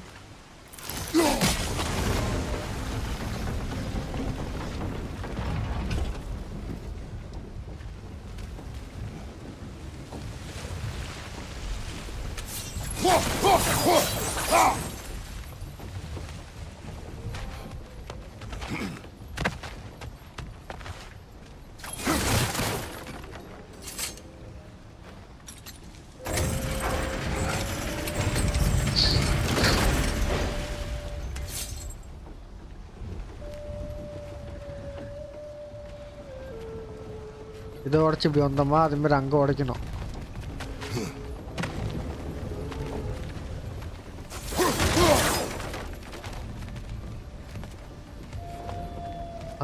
இதை உடச்சி இப்படி வந்தோமா அது மாதிரி அங்கே உடைக்கணும்.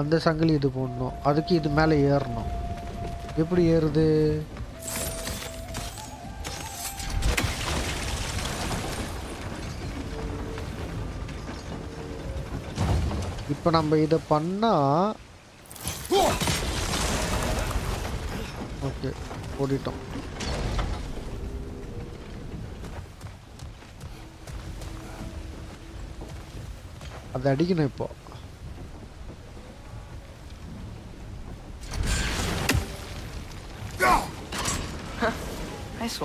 அந்த சங்கிலி இது போடணும். அதுக்கு இது மேலே ஏறணும். எப்படி ஏறுது? இப்போ நம்ம இதை பண்ணா ஓகே ஓடிட்டோம். அதை அடிக்கணும் இப்போ.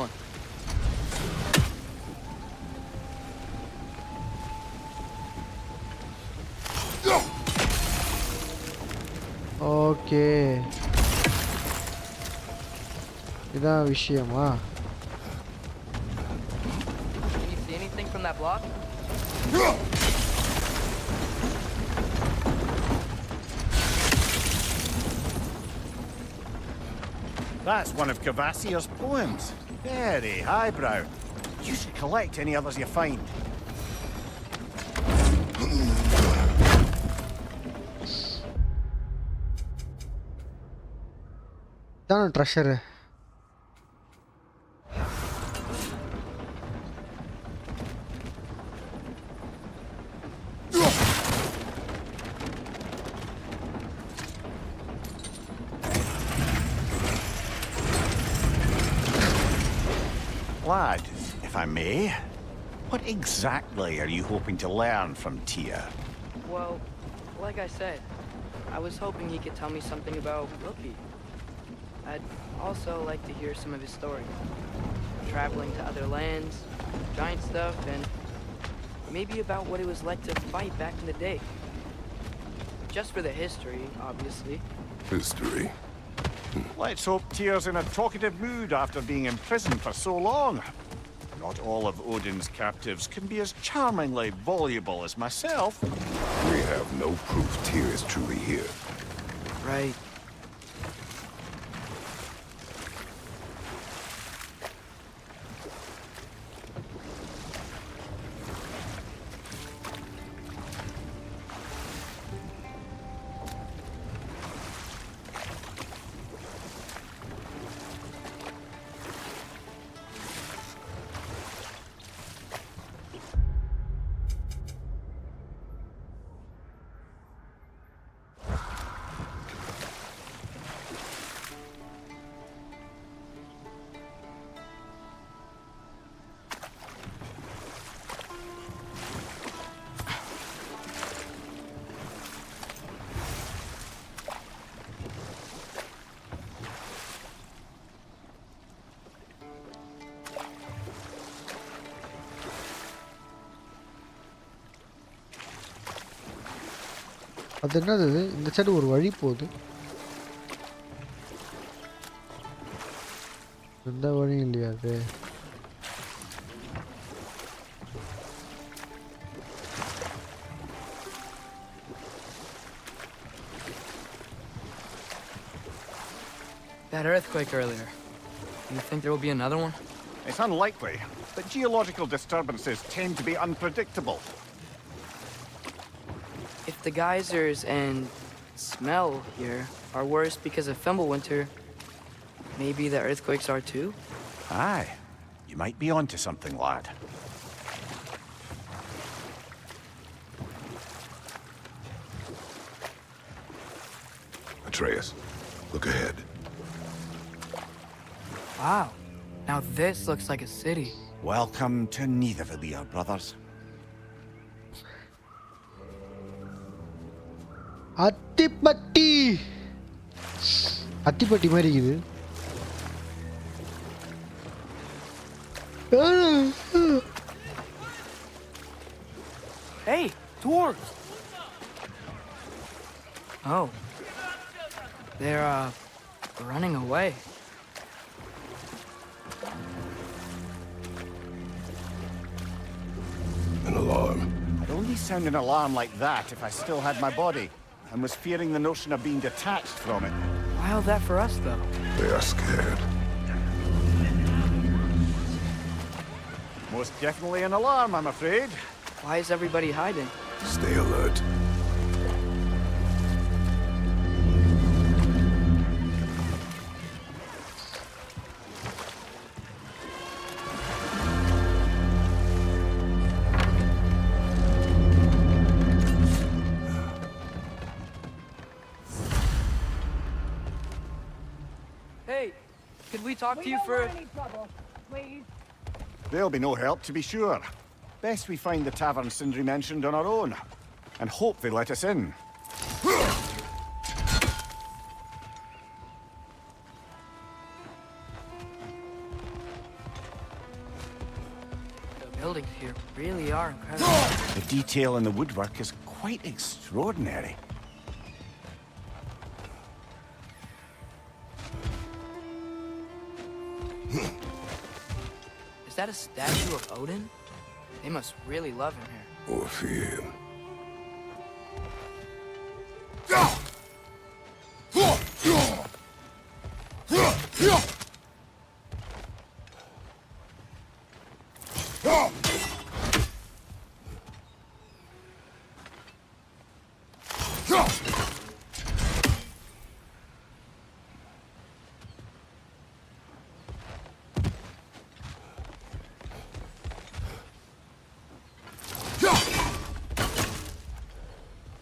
one. Okay. இதான் விஷயமா? Can you see anything from that block? That's one of 𝗙𝗪𝗂's poems. Very highbrow. You should collect any others you find. இதான் treasure. Lad, if I may, what exactly are you hoping to learn from Tyr? Well, like I said, I was hoping he could tell me something about Loki. I'd also like to hear some of his story. Traveling to other lands, giant stuff, and maybe about what it was like to fight back in the day. Just for the history, obviously. History. Let's hope Tyr's in a talkative mood after being imprisoned for so long. Not all of Odin's captives can be as charmingly voluble as myself. We have no proof Tyr is truly here. Right. அது என்னது? இந்த side ஒரு வழி போகுது. எந்த வழியும் இல்லையா அது? That earthquake earlier. You think there will be another one? It's unlikely, but geological disturbances tend to be unpredictable. If the geysers and smell here are worse because of Fimbulwinter, maybe the earthquakes are too? Aye, you might be onto something, lad. Atreus, look ahead. Wow. Now this looks like a city. Welcome to 𝗍𝗓𝗍, brothers. Athipatti. Athipatti மாதிரி இருக்குது. Hey, dwarves! Oh. They're, running away. An alarm. I'd only sound an alarm like that if I still had my body, and was fearing the notion of being detached from it. Why all that for us, though? They are scared. Most definitely an alarm, I'm afraid. Why is everybody hiding? Stay alert. Hey, could we talk to you for... any trouble, please. There'll be no help, to be sure. Best we find the tavern Sindri mentioned on our own, and hope they let us in. here really are incredible. The detail in the woodwork is quite extraordinary. Is that a statue of Odin? They must really love him here. Or fear him.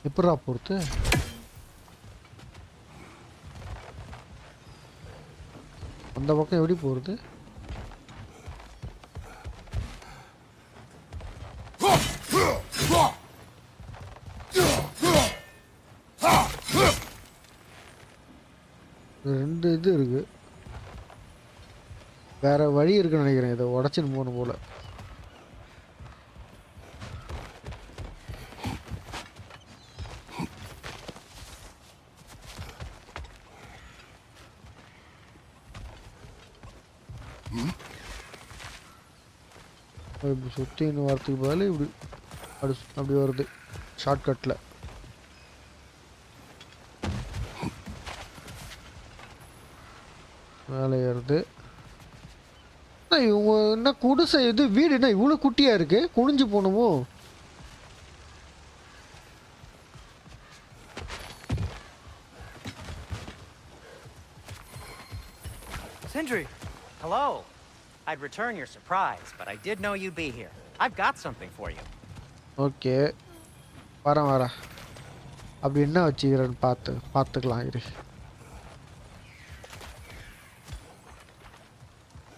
எப்படா போறது? அந்த பக்கம் எப்படி போறது? ரெண்டு இது இருக்கு. வேற வழி இருக்குன்னு நினைக்கிறேன். இதை உடைச்சுன்னு போகணும் போல. இப்படி சுற்றின்னு வரத்துக்கு பதில் இப்படி அப்படி வருது ஷார்ட்கட்டில். மேலே ஏறுது. இவங்க என்ன குடிசை இது வீடு என்ன இவ்வளோ குட்டியாக இருக்கு? குனிஞ்சு போகணுமோ? Sindri! Hello. I'd return your surprise, but I did know you'd be here. I've got something for you. Okay வரேன். அப்படி என்ன வச்சுக்கிறேன்னு பார்த்துக்கலாம் இரு.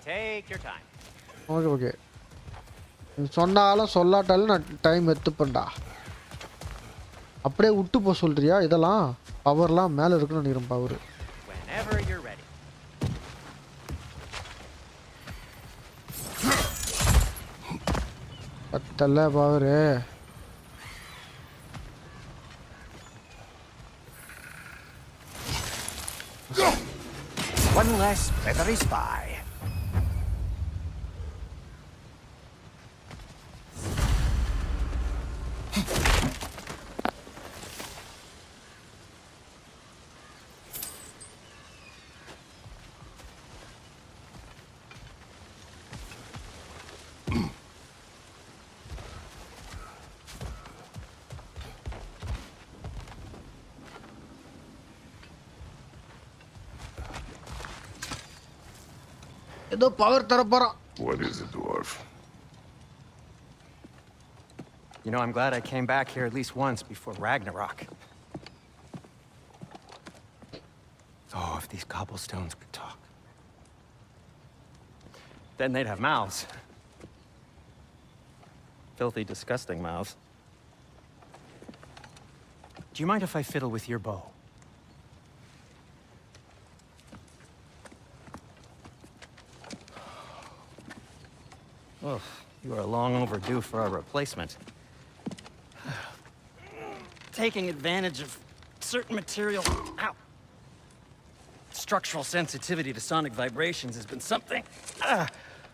Take your time. ஓகே சொன்னாலும் சொல்லாட்டாலும் நான் டைம் எடுத்துப்பேன்டா. அப்படியே விட்டு போக சொல்றியா? இதெல்லாம் பவர்லாம் மேலே இருக்குன்னு நினைக்கிறேன். Power Whenever you're ready. பத்தல்ல power. One less feathery spy. ஏதோ பவர் தர போறான். What is it, dwarf? You know, I'm glad I came back here at least once before Ragnarok. Oh, if these cobblestones could talk. Then they'd have mouths. Filthy, disgusting mouths. Do you mind if I fiddle with your bow? Oh, you are long overdue for a replacement. Taking advantage of certain material... Ow! Structural sensitivity to sonic vibrations has been something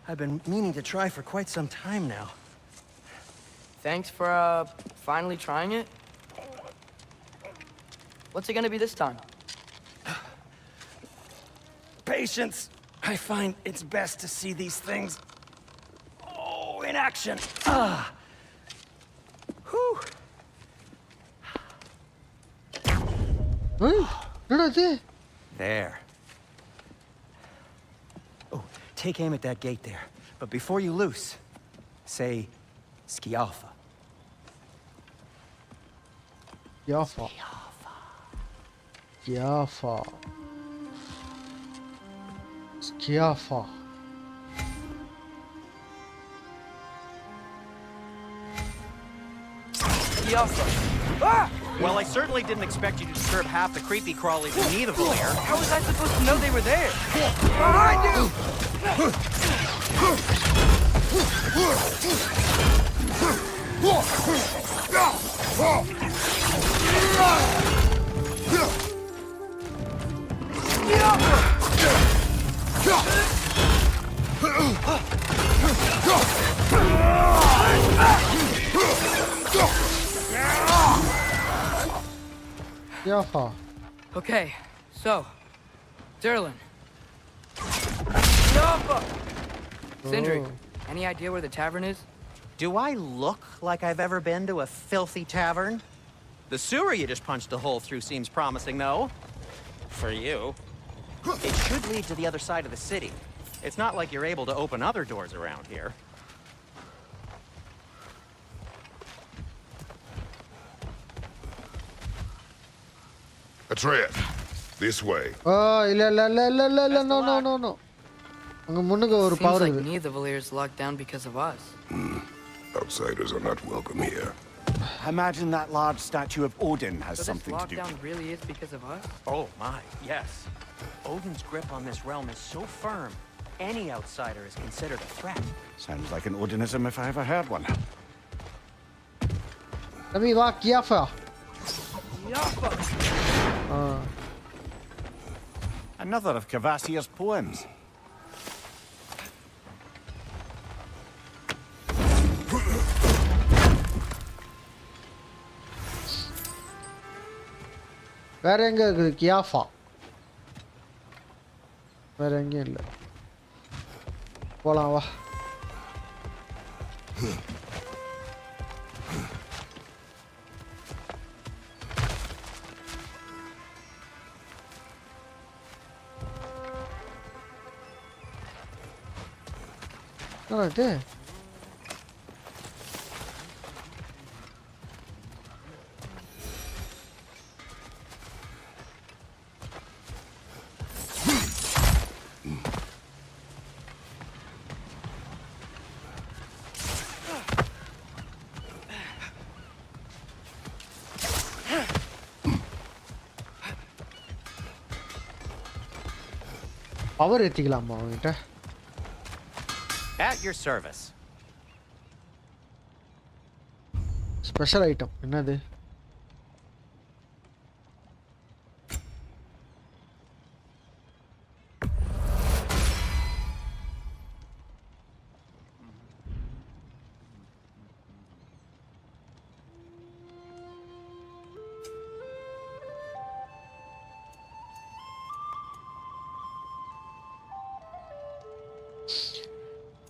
I've been meaning to try for quite some time now. Thanks for, finally trying it. What's it gonna be this time? Patience. I find it's best to see these things... in action. Whew. There. Oh, take aim at that gate there. But before you loose, say, 𝗬𝗏𝗄. 𝗬𝗏𝗄𝗏. Ah! Well, I certainly didn't expect you to disturb half the creepy crawlies in need of a lair. How was I supposed to know they were there? Behind you! 𝗪𝗧𝗧. Okay, so, Durlin. Sindri, any idea where the tavern is? Do I look like I've ever been to a filthy tavern? The sewer you just punched a hole through seems promising, though. For you. It should lead to the other side of the city. It's not like you're able to open other doors around here. Atreus, this way. இல்ல இல்ல இல்ல இல்ல இல்ல இல்ல no no no no. அங்க முன்னுக்கு ஒரு Seems power like இருக்கு. 𝗲𝗏𝗡𝗃 is locked down because of us. Outsiders are not welcome here. Imagine that large statue of Odin has So this something to do. lockdown really is because of us? Oh my, yes. Odin's grip on this realm is so firm, any outsider is considered a threat. Sounds like an Odinism if I ever heard one. தம்பி வா கியாஃபா. Another of 𝗂𝗏𝗄𝗄𝗧 poems. வேற எங்க இருக்குது கியாஃபா? வேற எங்கேயும் இல்லை. போலாம் வா. என்னடா இது? பவர் ஏத்திக்கலாமா அவன்கிட்ட? At your service. Special item என்னது?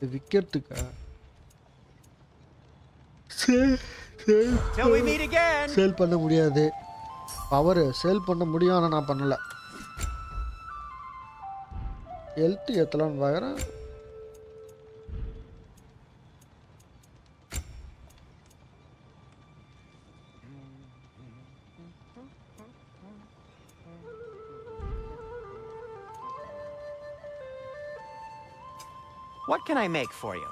இது விக்கிறதுக்கா? Till we meet again. Sale பண்ண முடியாது. பவர் சேல் பண்ண முடியும், ஆனால் நான் பண்ணல. ஹெல்த் ஏற்றலான்னு பார்க்குறேன். What can I make for you?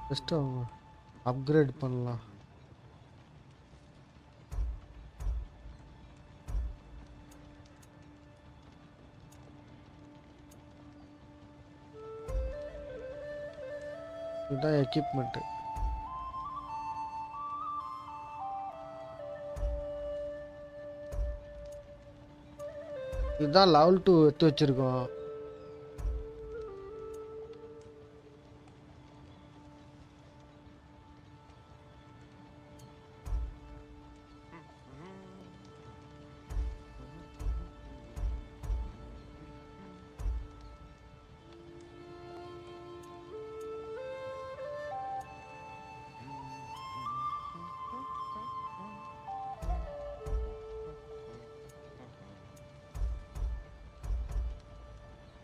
Just upgrade பண்ணலாம். இதுதான் எக்யூப்மெண்ட்டு. இதுதான் லெவல் 2 எடுத்து வச்சிருக்கோம்.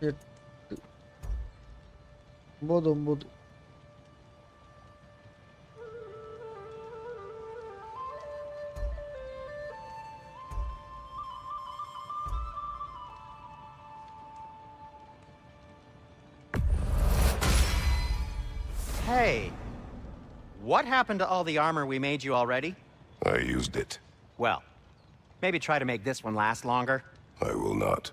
எட்டு 9 Hey, what happened to all the armor we made you already? I used it. Well, maybe try to make this one last longer. I will not.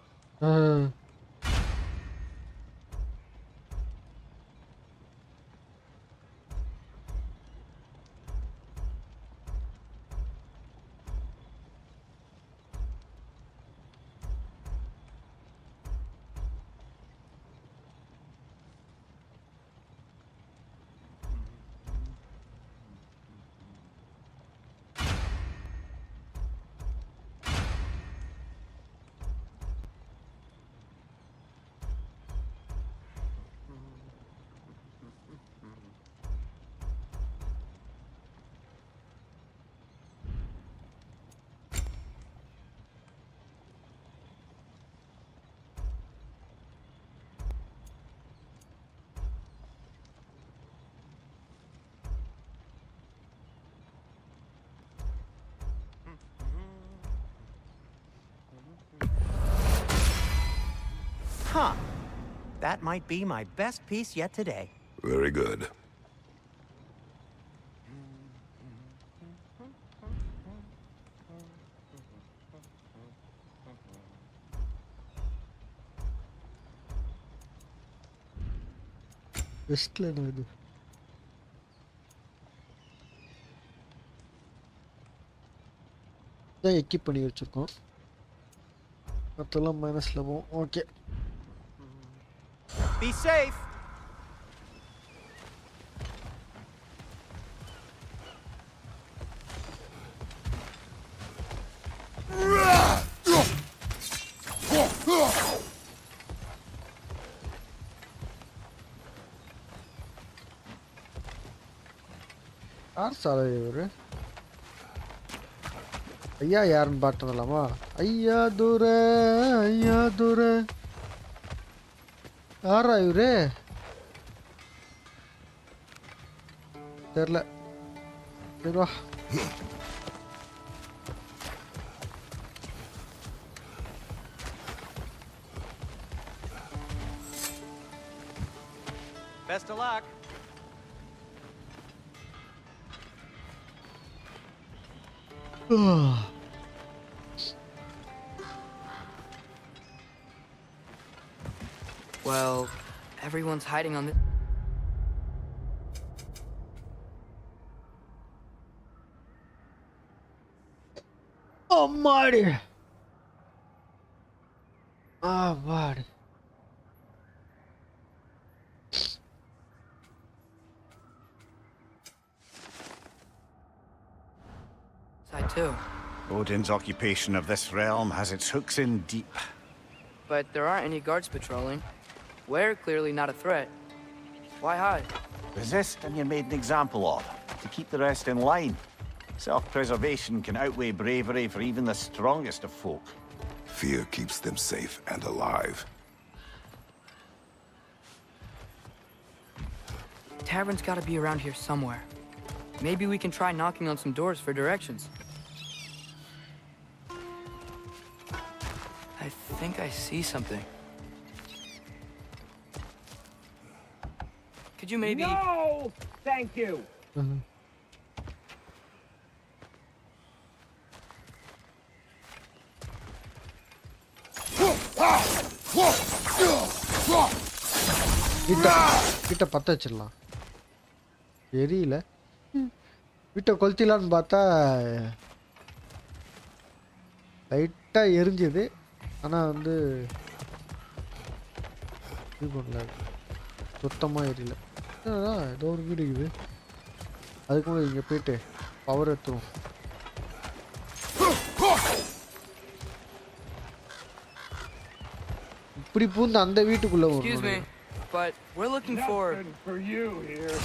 Huh. That might be my best piece yet today. Very good. வெஸ்ட்ல என்ன இது தான் equip பண்ணி வச்சிருக்கோம் மற்றெல்லாம் மைனஸ்ல போகும் okay Be safe. யார் sir இவரு ஐயா யாருன்னு பாட்டு வரலாமா ஐயா தூர யாரா இவரு தெரியல சரி வா Best of luck. Well, everyone's hiding on this. அம்மாடி அம்மாடி Side two. Odin's occupation of this realm has its hooks in deep. But there aren't any guards patrolling. We're clearly not a threat. Why hide? Resist and you're made an example of, to keep the rest in line. Self-preservation can outweigh bravery for even the strongest of folk. Fear keeps them safe and alive. Tavern's gotta be around here somewhere. Maybe we can try knocking on some doors for directions. I think I see something. Could you maybe... No! Thank you! வீட்டை பற்ற வச்சிடலாம் எரியல வீட்டை கொளுத்திடலான்னு பார்த்தா லைட்டாக எரிஞ்சுது ஆனால் வந்து இது பண்ணல சுத்தமாக எரியல ஏதோ ஒரு வீடு இருக்குது அதுக்கு முன்னாடி இங்கே போயிட்டு பவர் எடுத்துருவோம் இப்படி பூந்து அந்த வீட்டுக்குள்ள Excuse me, but we're looking for... Nothing for you here.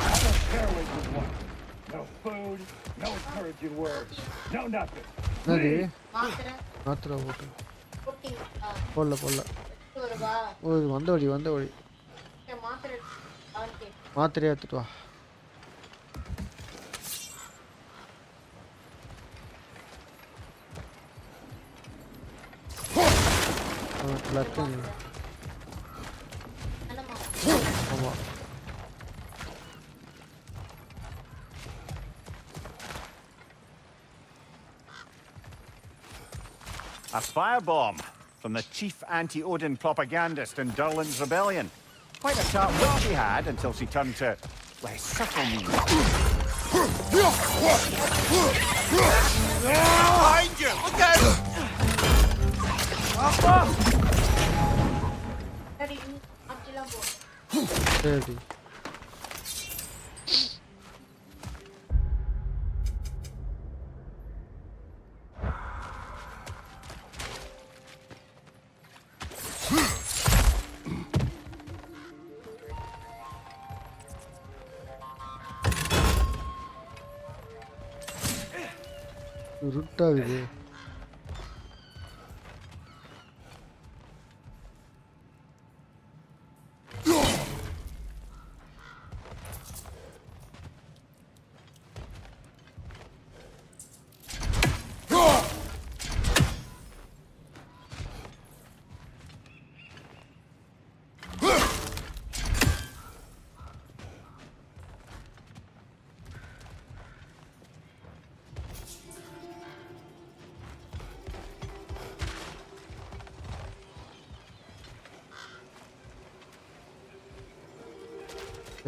I don't care what you want. No food, no encouraging words, no nothing. என்னது மாத்திரை போட்டு போடல ஓ இது வந்த வழி மாத்திரையா எடுத்துட்டு வா ஆமா A firebomb from the chief anti-Odin propagandist in Ďurlin's rebellion. Quite a sharp wit she had until she turned to, well, subtle means. Behind you! Look out! சரி இருட்டாகுது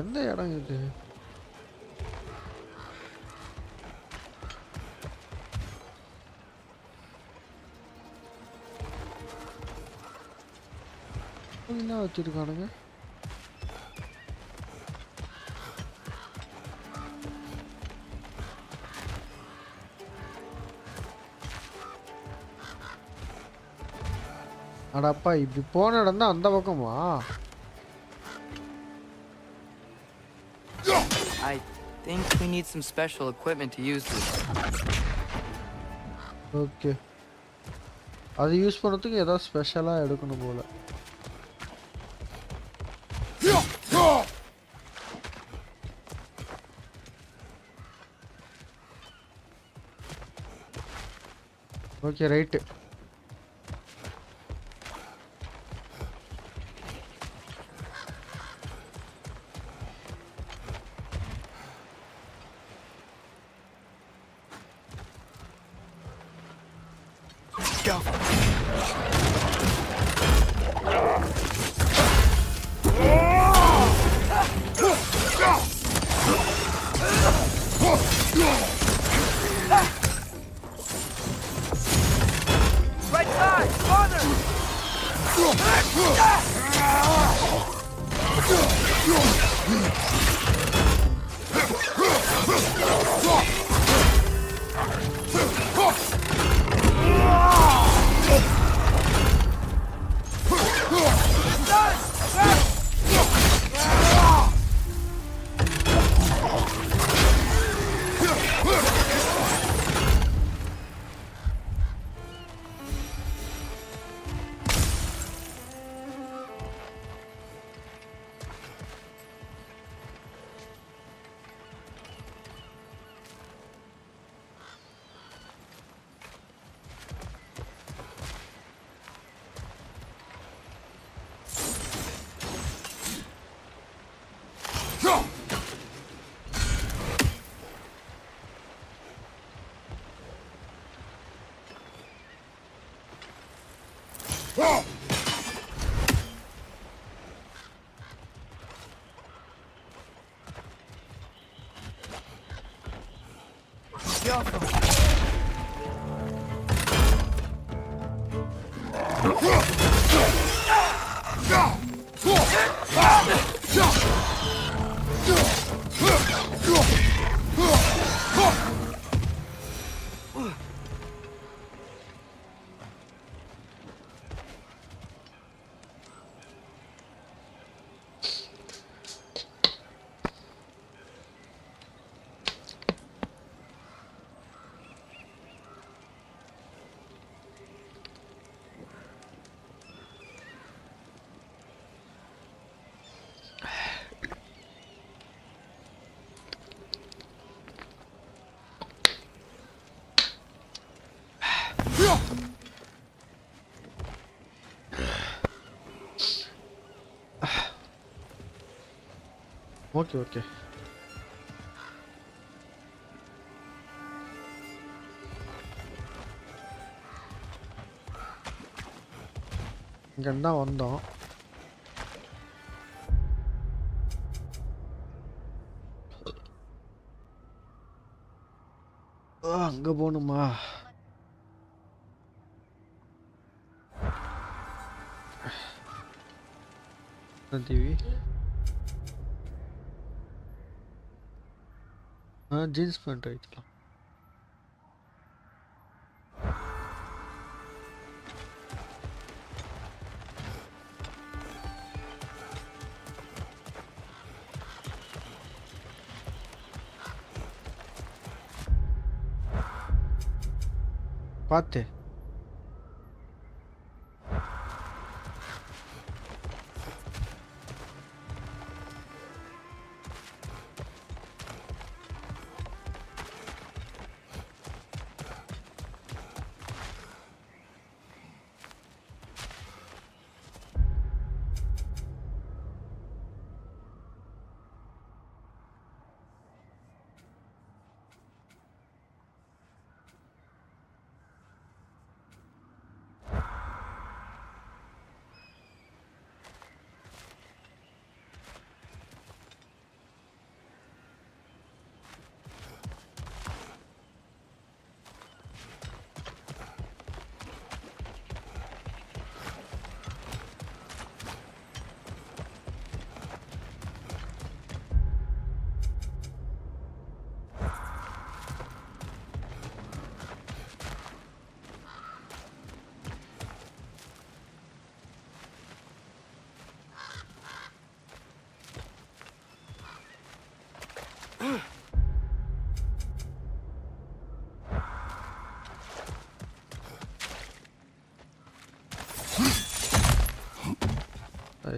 எந்த இடம் இது? என்ன வச்சிருக்கானுங்க? அடப்பா இப்படி போன இடம் தான் அந்த பக்கமா? I think we need some special equipment to use this. Okay, அது யூஸ் பண்ணதுக்கு ஏதாவது ஸ்பெஷலா எடுக்கணும் போல. Okay right. Right side, farther! Okay okay. இங்க தான் வந்தோம். அங்க போகணுமா? டிவி ஜீன்ஸ் பேண்ட் வைக்கலாம். பார்த்து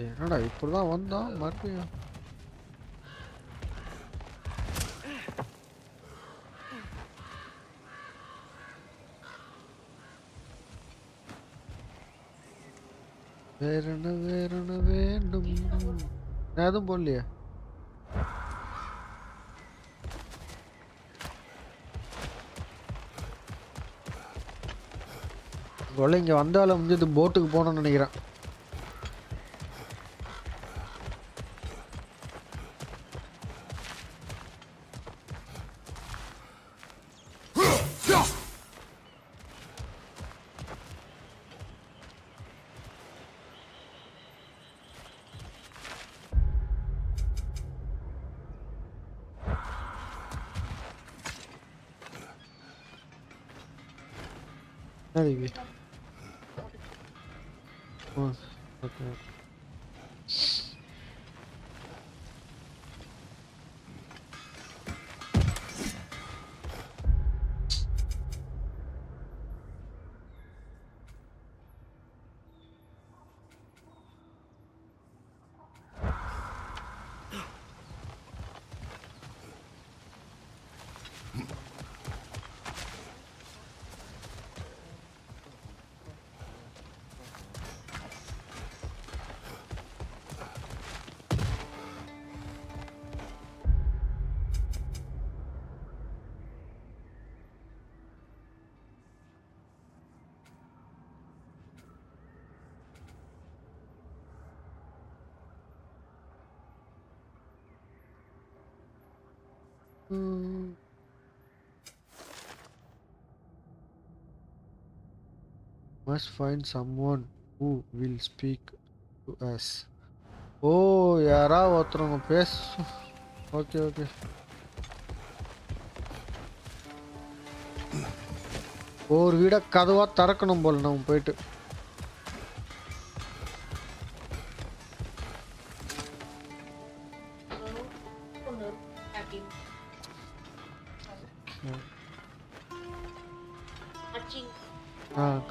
என்னடா இப்படிதான் வந்தோம் மறுபடியும் வேறென்ன வேண்டும் நான் எதுவும் போடலையே இங்க வந்தாலும் முடிஞ்சது போட்டுக்கு போகணும்னு நினைக்கிறேன் Maybe. Oh, okay. Must find someone who will speak to us. Oh, யாரா ஒருத்தரங்க பேச. Okay, okay. ஒரு வீட கதவா திறக்கணும் போல நம்ம போயிட்டு.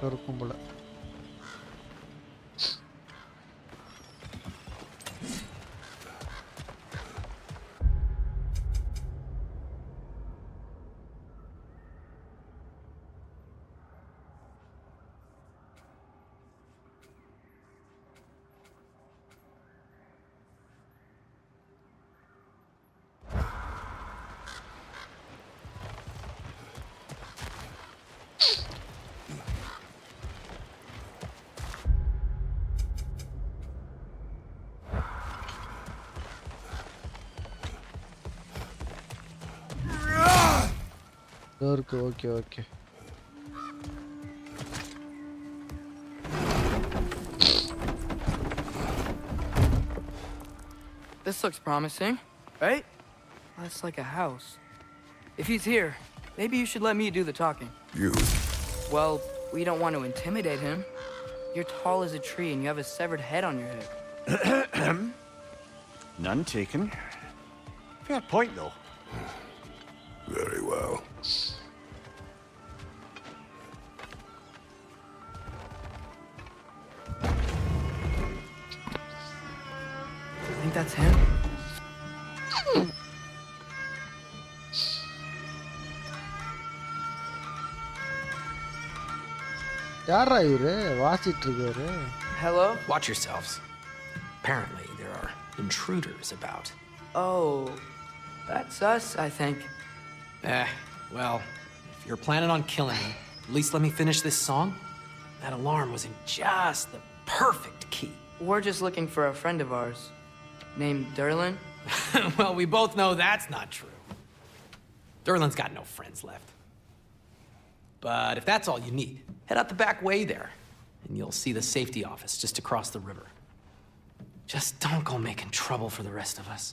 கருக்கும் போல Okay, okay. This looks promising, right? That's like a house. If he's here, maybe you should let me do the talking. You? Well, we don't want to intimidate him. You're tall as a tree and you have a severed head on your head. None taken. Fair point, though. Very well. I think that's him. யாரா இவரு வாசிட்டு இருக்காரு? Hello? Watch yourselves. Apparently there are intruders about. Oh, that's us, I think. Well, if you're planning on killing me, at least let me finish this song. That alarm was in just the perfect key. We're just looking for a friend of ours named Derlin. Well, we both know that's not true. Derlin's got no friends left. But if that's all you need, head out the back way there, and you'll see the safety office just across the river. Just don't go making trouble for the rest of us.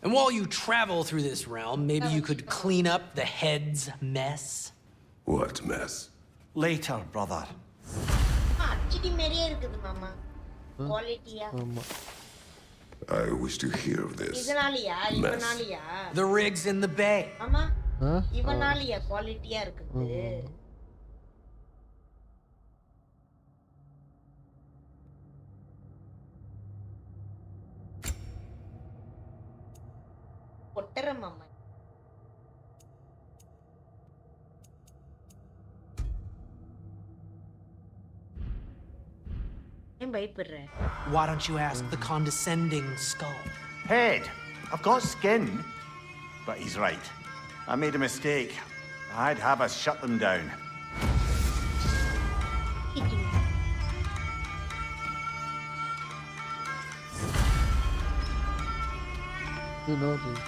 And while you travel through this realm, maybe you could clean up the head's mess? What mess? Later, brother. Chidi Maria இருக்குது மாமா. குவாலிட்டியா. I wish to hear of this. இதனாலியா? இவனாலியா? The rig's in the bay. மாமா. இவனாலியா குவாலிட்டியா இருக்குது. ஒட்டற மாமா. ஏன் பயப்படுற? Why don't you ask the condescending skull? Head, I've got skin. But he's right. I made a mistake. I'd have us shut them down. You know this.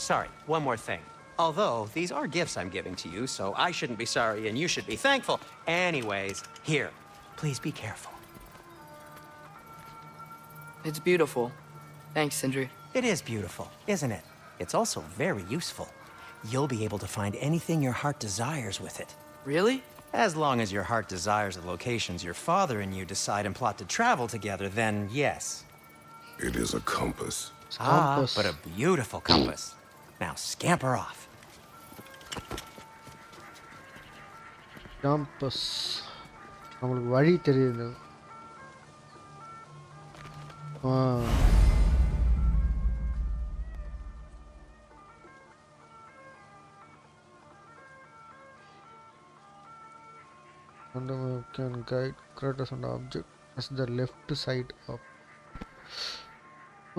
Sorry, one more thing. Although, these are gifts I'm giving to you, so I shouldn't be sorry and you should be thankful. Anyways, here, please be careful. It's beautiful. Thanks, Sindri. It is beautiful, isn't it? It's also very useful. You'll be able to find anything your heart desires with it. Really? As long as your heart desires the locations your father and you decide and plot to travel together, then yes. It is a compass. Compass. But a beautiful compass. Now scamper off. Campus. நம்மளுக்கு வழி தெரியுது. And we can guide creators and object as the left side of.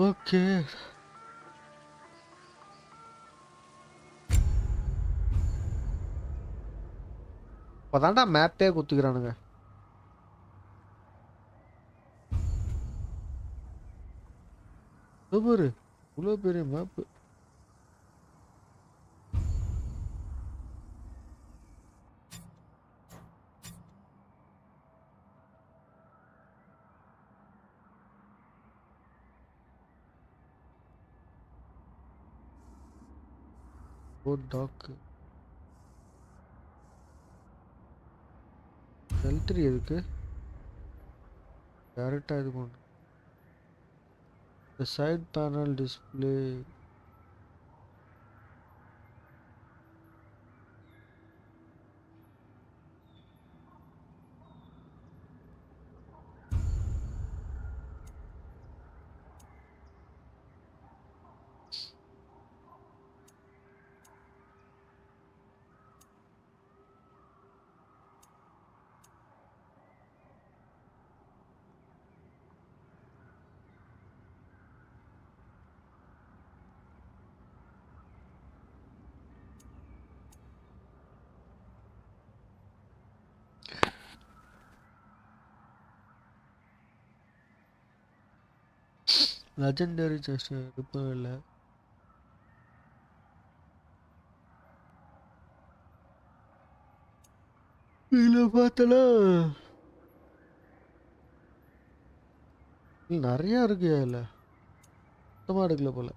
Okay. இப்பதான்டா மேப்பே குத்துக்கிறானுங்க. Super, இவ்வளோ பெரிய map. Talk 𝗪3 எதுக்கு டைரக்டா இது கொண்டு the side panel display legendary chest இருப்பவே இல்லை. இதில் பார்த்தனா நிறையா இருக்கு. இல்லை சுத்தமாக எடுக்கல போல.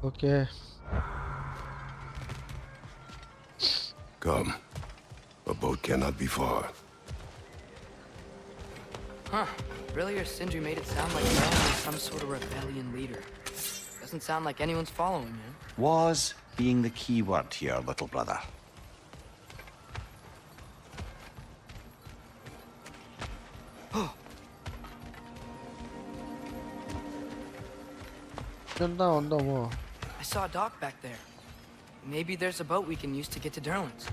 Okay. Come. A boat cannot be far. Huh. Really, or Sindri made it sound like Ren was some sort of rebellion leader. Doesn't sound like anyone's following him. Was being the key word here, little brother. I saw a dock back there. Maybe there's a boat we can use to get to 𝗏𝗏𝗏.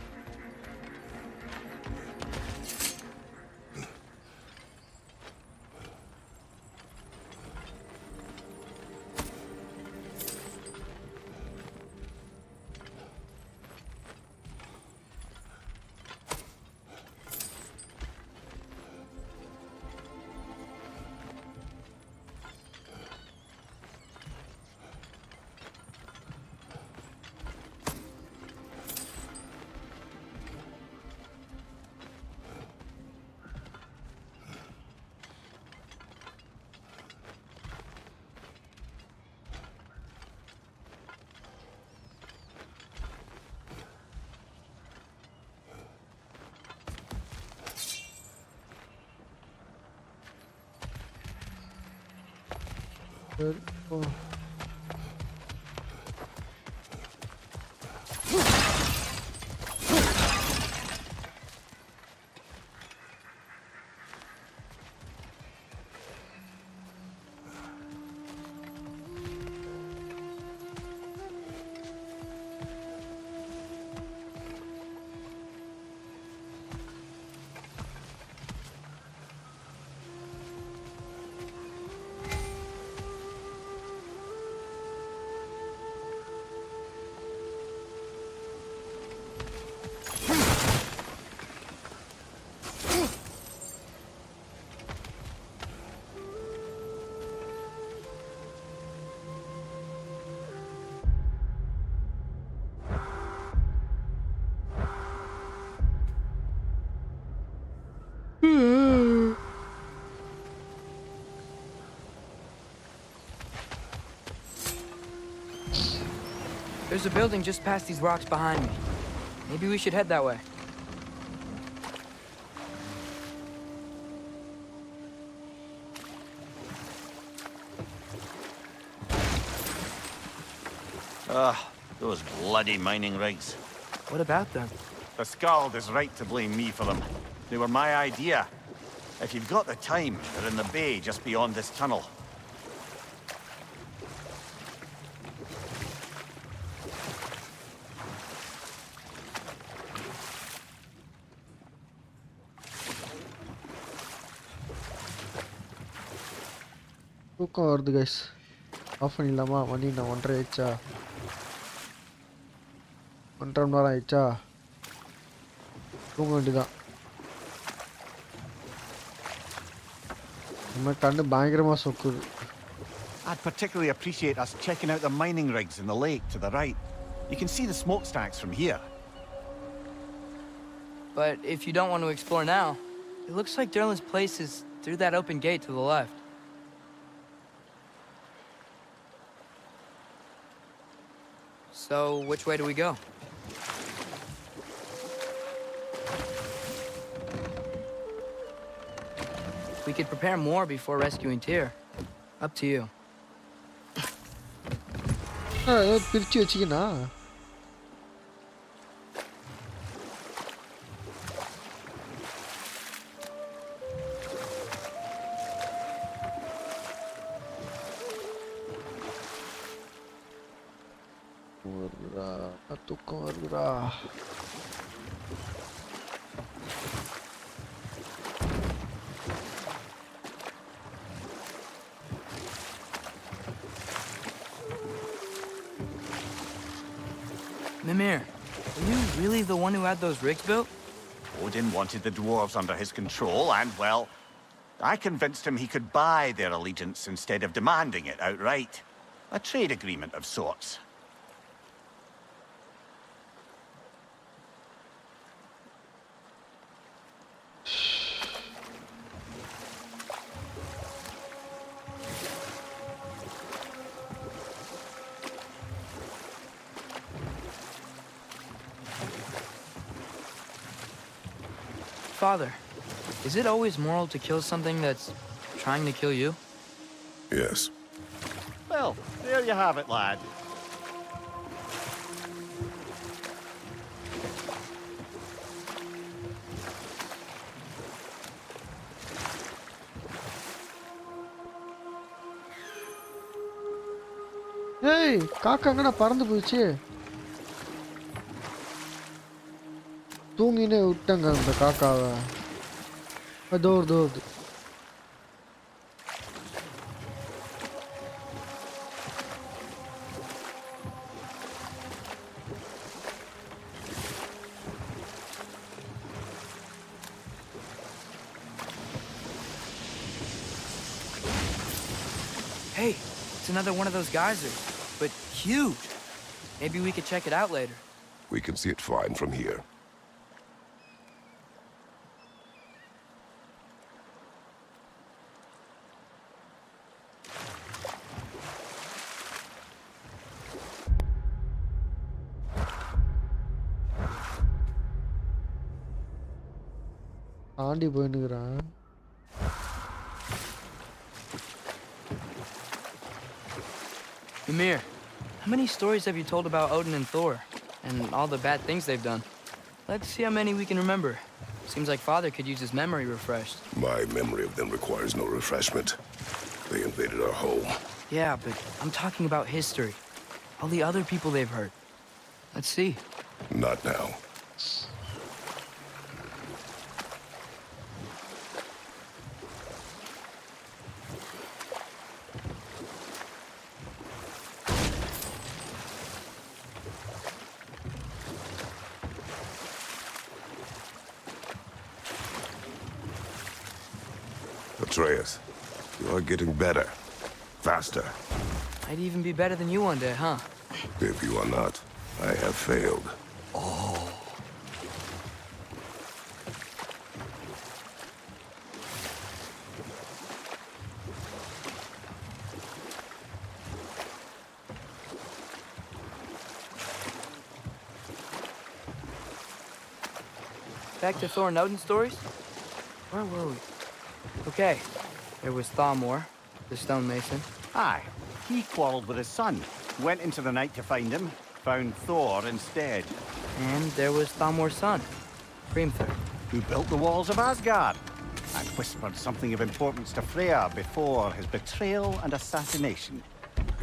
There's a building just past these rocks behind me. Maybe we should head that way. Those bloody mining rigs. What about them? The Skald is right to blame me for them. They were my idea. If you've got the time, they're in the bay just beyond this tunnel. தூக்கம் வருது guys. Of பண்ணிடலாமா? மணி நான் 1:30 ஆயிடுச்சா? 1:30 மணி நேரம் ஆயிடுச்சா? தூங்க வேண்டியதான். நம்ம கண்ணு பயங்கரமாக சொக்குது. I'd particularly appreciate us checking out the mining rigs in the lake to the right. You can see the smokestacks from here. But if you don't want to explore now, it looks like 𝗏𝗏𝗏's place is through that open gate to the left. So, which way do we go? We could prepare more before rescuing 𝗏. Up to you. பிரித்து வச்சிக்கினா தூக்கம் வருதுடா. Mimir, are you really the one who had those rigs built? Odin wanted the dwarves under his control, and, well, I convinced him he could buy their allegiance instead of demanding it outright. A trade agreement of sorts. Father, is it always moral to kill something that's trying to kill you? Yes. Well, there you have it, lad. ஏய் காக்கா எங்கடா பறந்து போயிடுச்சு தூங்கினே விட்டங்க அந்த காக்காவை அதோ அதோ Hey, it's another one of those geysers, but huge. Maybe we could check it out later. We can see it fine from here. தாண்டி போயினுக்குறான் Ymir, how many stories have you told about Odin and Thor, and all the bad things they've done? Let's see how many we can remember. Seems like Father could use his memory refreshed. My memory of them requires no refreshment. They invaded our home. Yeah, but I'm talking about history. All the other people they've hurt. Let's see. Not now. Atreus, you are getting better. Faster. I'd even be better than you one day, huh? If you are not, I have failed. Back to Thor and Odin stories? Where were we? Okay, there was 𝗏mor, the stonemason. Aye, he quarreled with his son. Went into the night to find him, found Thor instead. And there was 𝗏mor's son, 𝗏𝗏𝗏, Who built the walls of Asgard and whispered something of importance to Freya before his betrayal and assassination.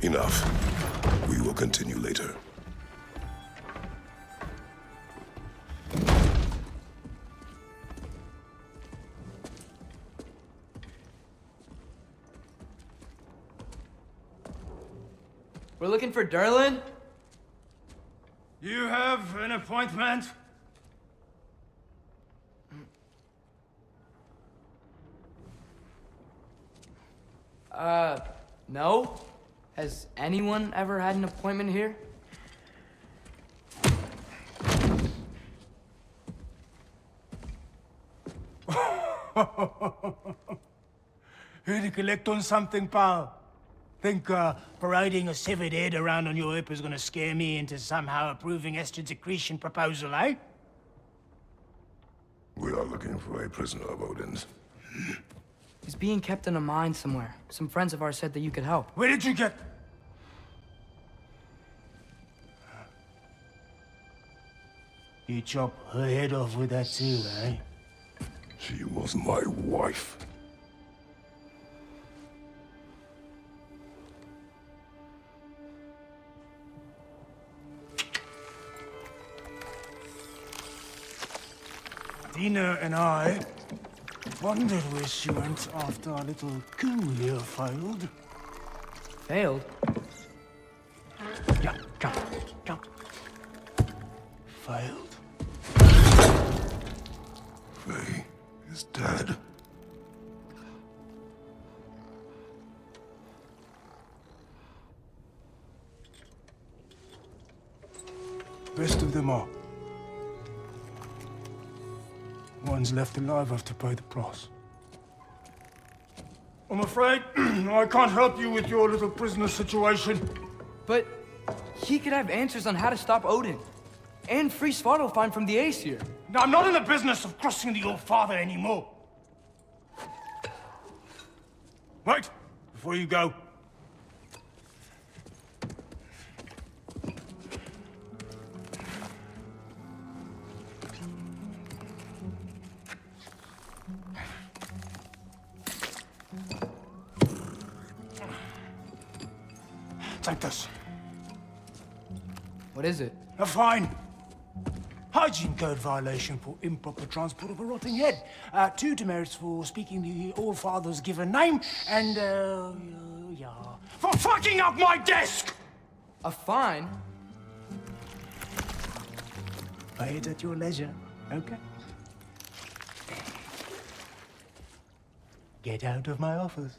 Enough. We will continue later. We're looking for Durlin? You have an appointment? No. Has anyone ever had an appointment here? Here to collect on something, pal. Think parading a severed head around on your hip is gonna scare me into somehow approving 𝗏𝗔𝗔𝗃𝗏 secretion proposal, eh? We are looking for a prisoner of Odin's. He's being kept in a mine somewhere. Some friends of ours said that you could help. Where did you get... You chop her head off with that too, eh? She was my wife. Dina and I wondered where she went after our little coup here failed. Failed? Yeah, jump. Failed. Faye is dead. Best of them all. One's left alive have to pay the price. I'm afraid I can't help you with your little prisoner situation. But he could have answers on how to stop Odin. And free Svartalfheim from the Aesir. Now, I'm not in the business of crossing the 𝗏𝗏𝗏 anymore. Wait, before you go. Take this. What is it? A fine. Hygiene code violation for improper transport of a rotting head. 2 demerits for speaking the All-Father's given name, and, yeah, for fucking up my desk! A fine? Pay it at your leisure, okay? Get out of my office.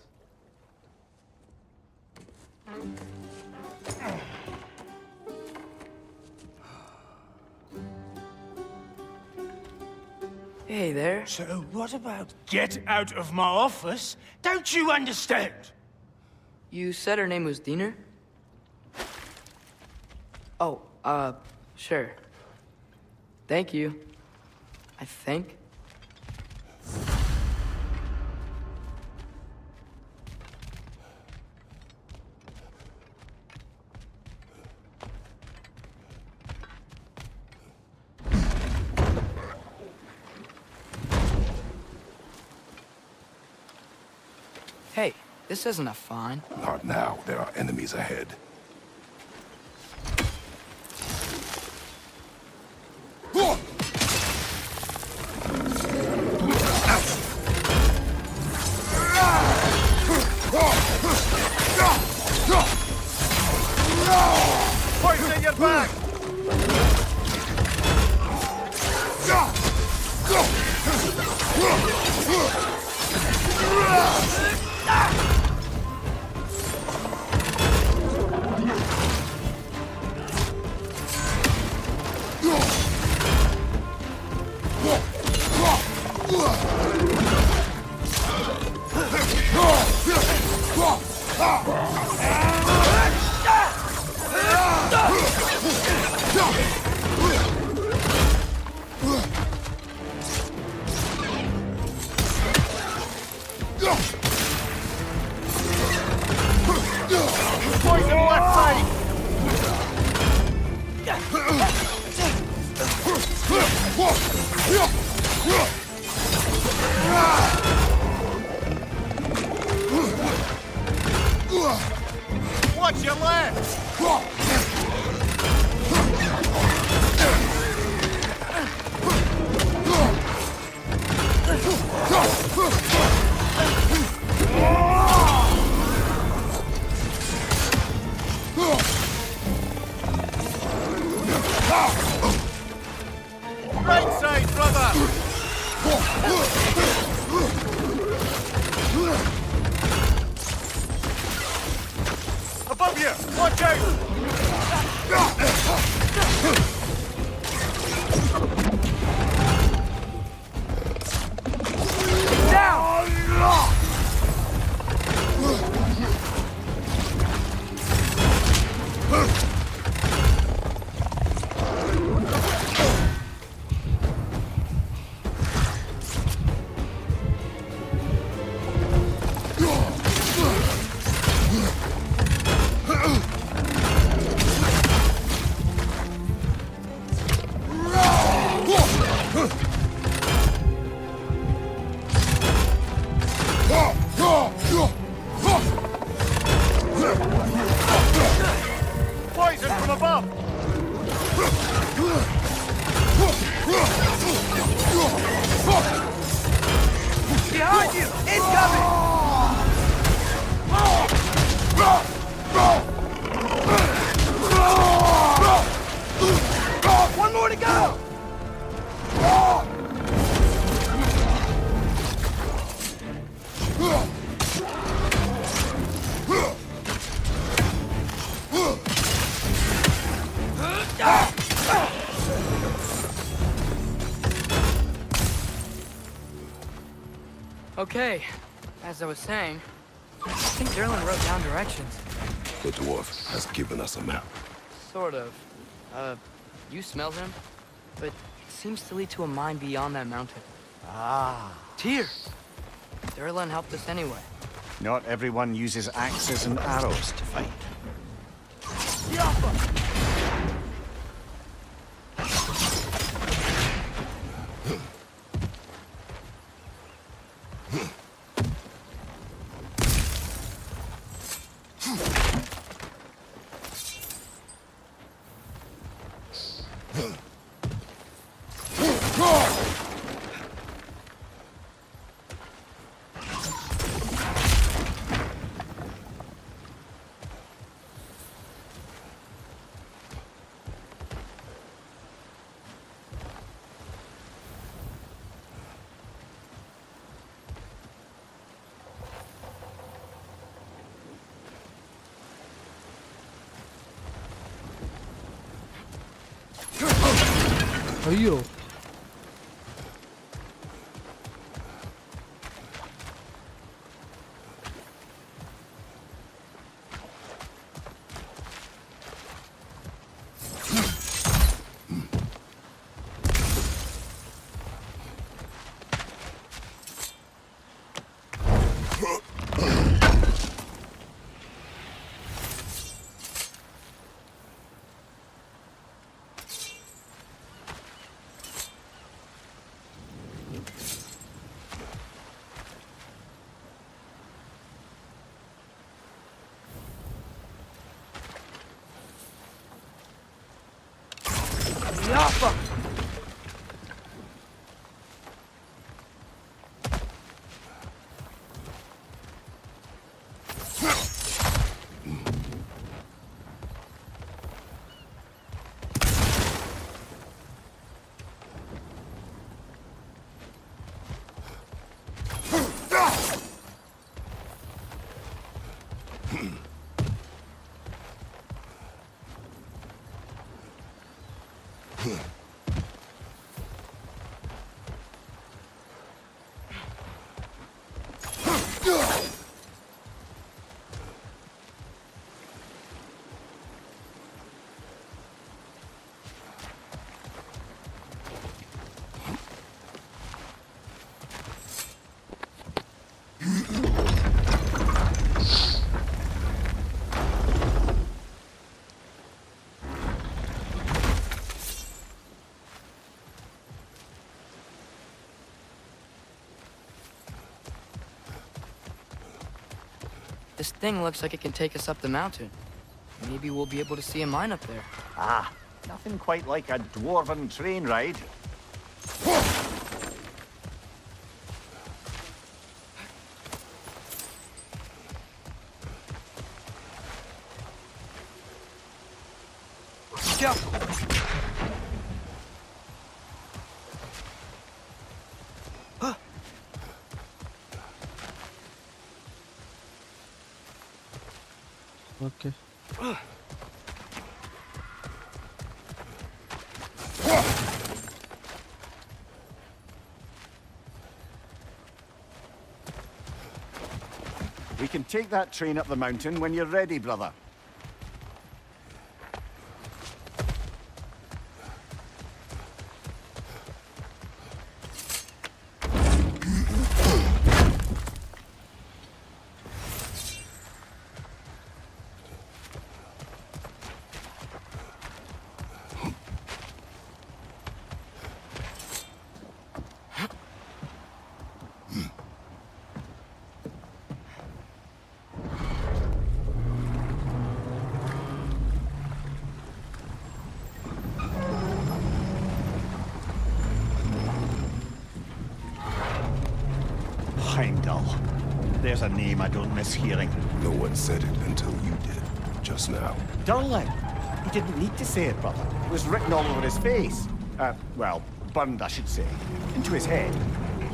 Hey there. So what about get out of my office? Don't you understand? You said her name was Diener? Oh, sure. Thank you. I think. Hey, this isn't a fine. Not now. There are enemies ahead. Poison in your back! Poison left side! Watch your left! Right side, brother! Above you! Watch out! Poison from above! Behind you! Incoming! One more to go! Okay, as I was saying, I think Sterling wrote down directions. The dwarf has given us a map. Sort of. You smell him? But it seems to lead to a mine beyond that mountain. Ah. Tyr! Sterling helped us anyway. Not everyone uses axes and arrows to fight. ஐயோ Yappa! This thing looks like it can take us up the mountain. Maybe we'll be able to see a mine up there. Ah, nothing quite like a dwarven train ride. Go! Okay. We can take that train up the mountain when you're ready, brother. Heimdall. There's a name I don't miss hearing. No one said it until you did, just now. Durlin. He didn't need to say it, brother. It was written all over his face. Well, burned, I should say. Into his head.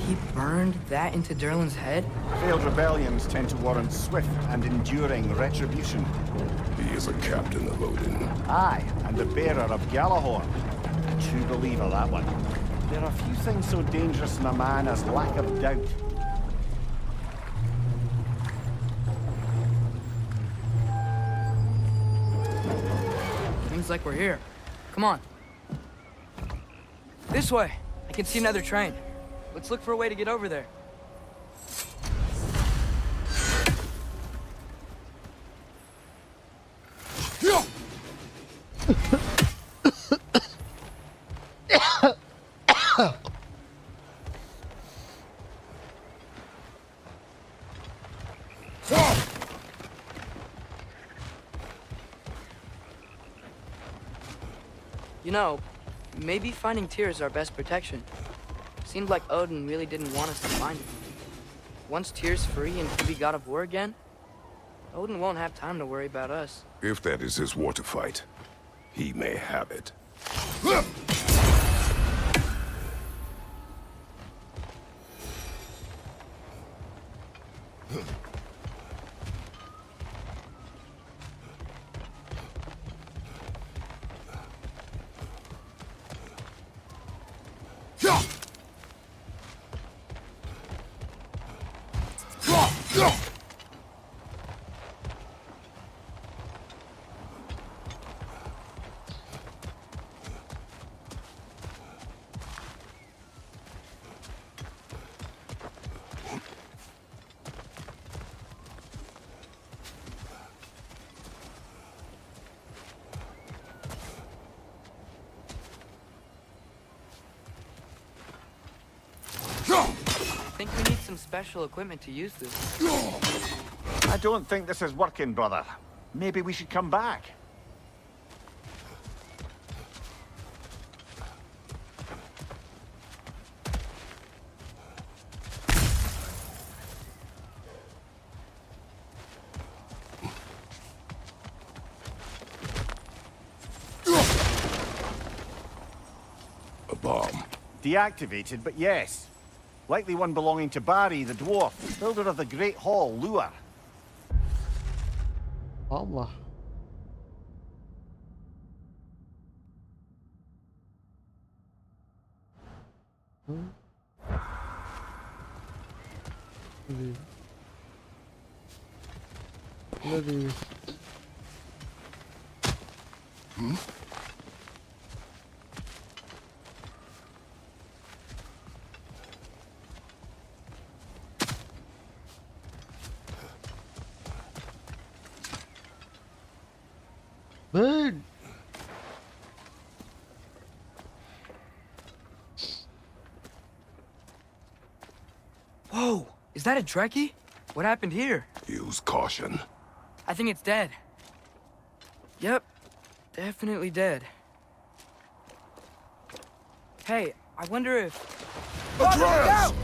He burned that into Durlin's head? Failed rebellions tend to warrant swift and enduring retribution. He is a captain of Odin. Aye, and the bearer of Gjallarhorn. A true believer, that one. There are few things so dangerous in a man as lack of doubt. Seems like we're here. Come on. This way. I can see another train. Let's look for a way to get over there. You know, maybe finding Tyr is our best protection. Seemed like Odin really didn't want us to find him. Once Tyr's free and can be god of war again, Odin won't have time to worry about us. If that is his war to fight, he may have it. some special equipment to use this. I don't think this is working, brother. Maybe we should come back. A bomb. Deactivated, but yes. Likely one belonging to Barry, the dwarf, builder of the Great Hall, 𝗬𝗎. ஆமா. இது bird. Whoa! Is that a Trekkie? What happened here? Use caution. I think it's dead. Yep. Definitely dead. Hey, I wonder if... Atreus! Watch out!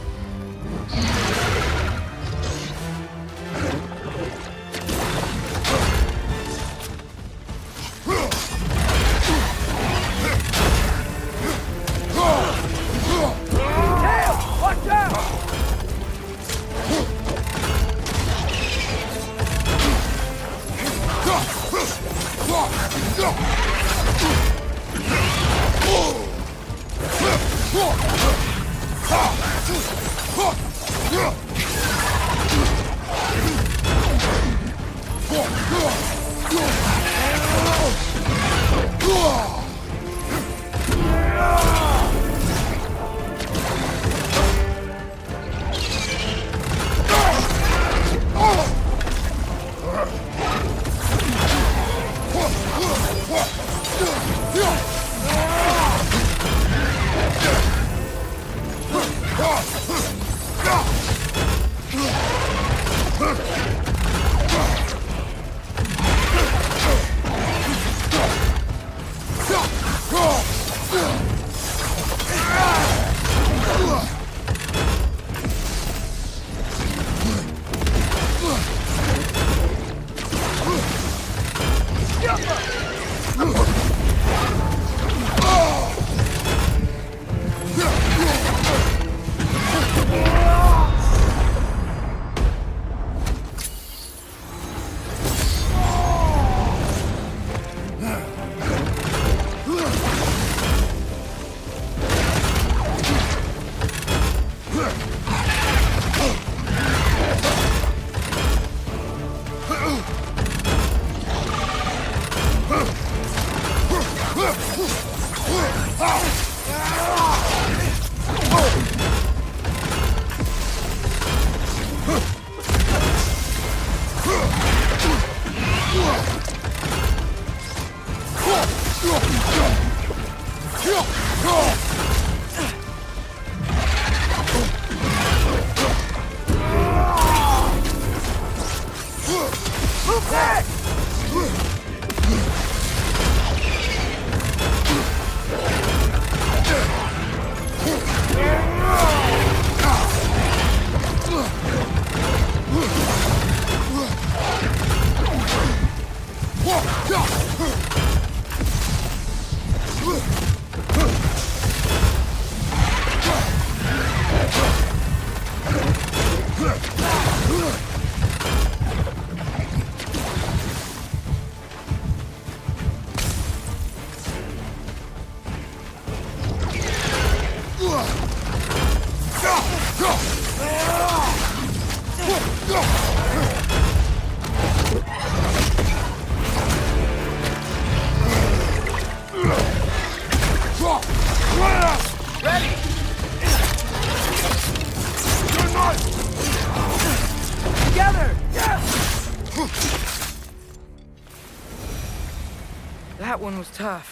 That one was tough.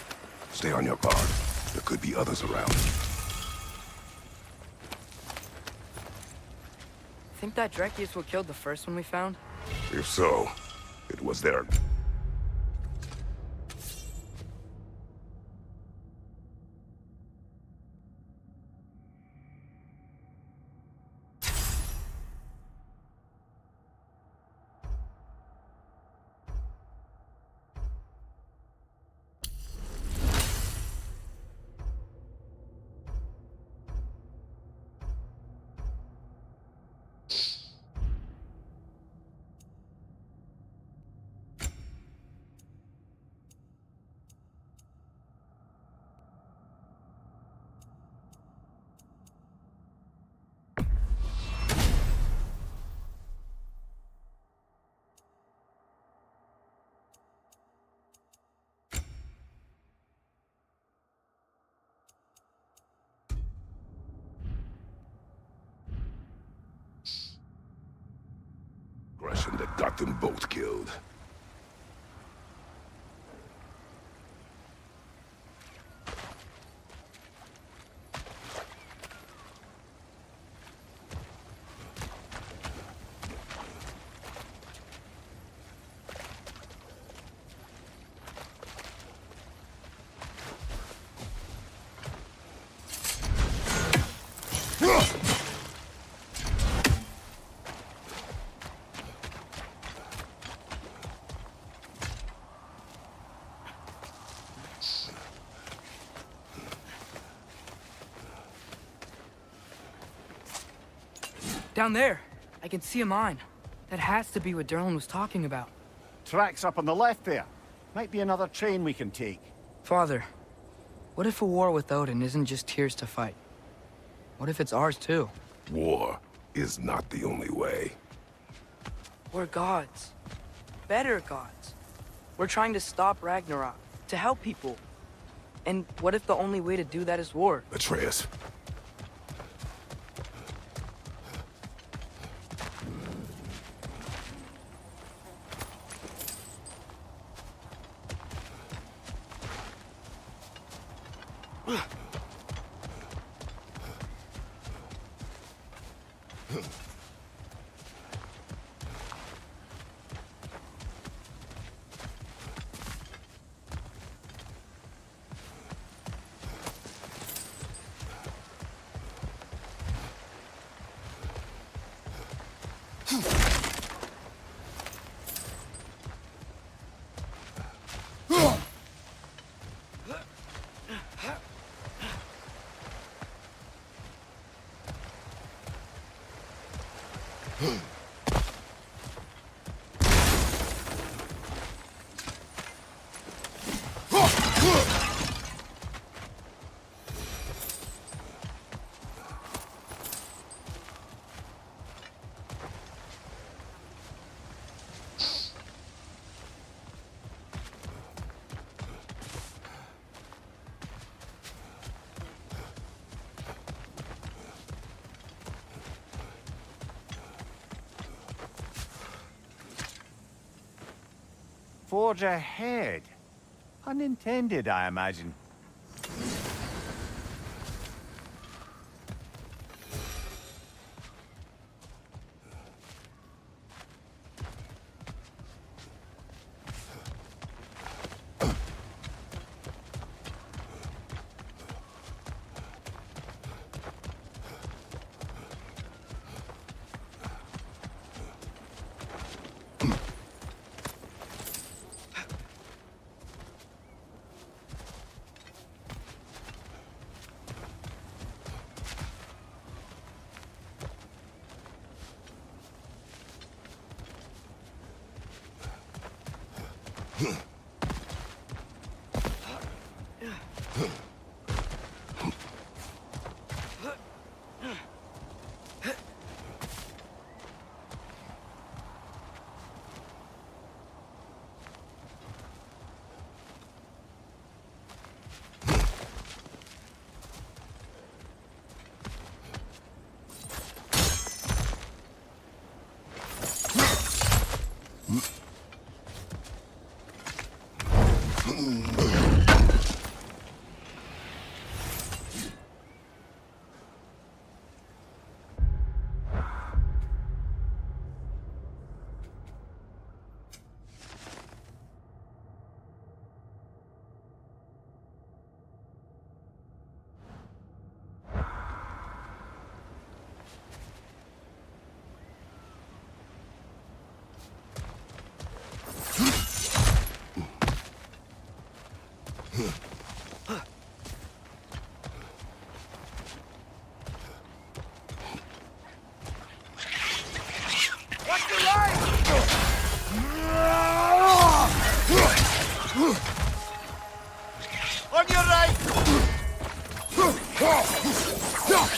Stay on your guard. There could be others around. think that 𝗏𝗃 is what killed the first one we found? If so, it was their... aggression that got them both killed. Down there, I can see a mine. That has to be what Durlin was talking about. Tracks up on the left there. Might be another train we can take. Father, what if a war with Odin isn't just Tyr's to fight? What if it's ours too? War is not the only way. We're gods. Better gods. We're trying to stop Ragnarok, to help people. And what if the only way to do that is war? Atreus. Forge ahead. Unintended, I imagine.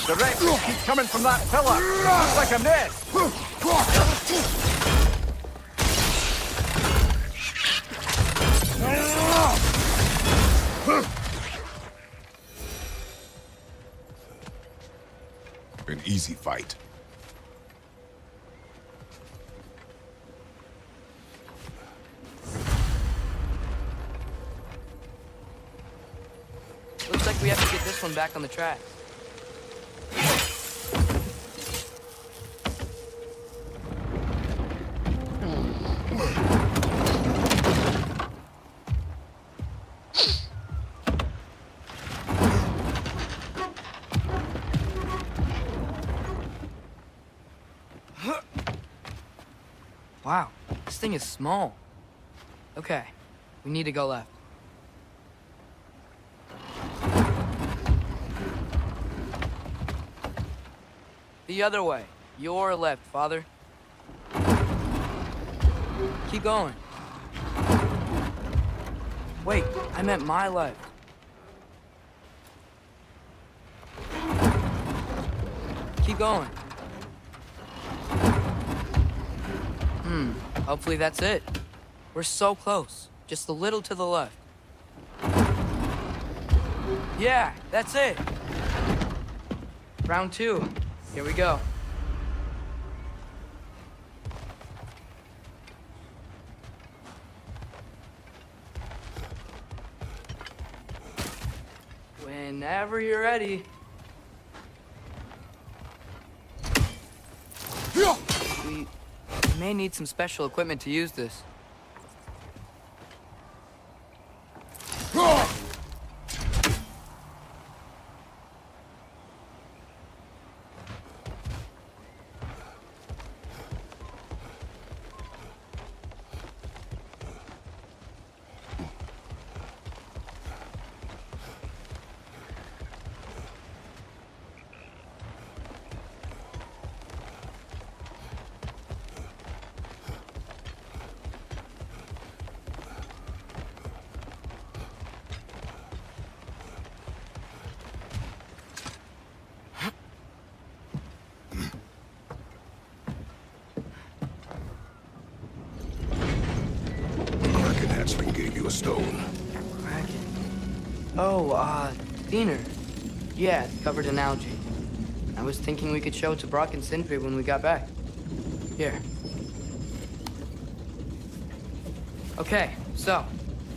The wrecks keep coming from that pillar. Looks like a nest. An easy fight. Looks like we have to get this one back on the track. Wow, this thing is small. Okay, we need to go left. The other way. Your left, Father. Keep going. Wait, I meant my left. Keep going. Hopefully that's it. We're so close. Just a little to the left. Yeah, that's it. Round 2. Here we go. Whenever you're ready. We may need some special equipment to use this. Hatchling gave you a stone. Oh, Thinner. Yeah, it's covered in algae. I was thinking we could show it to Brock and Sindri when we got back. Here. Okay, so,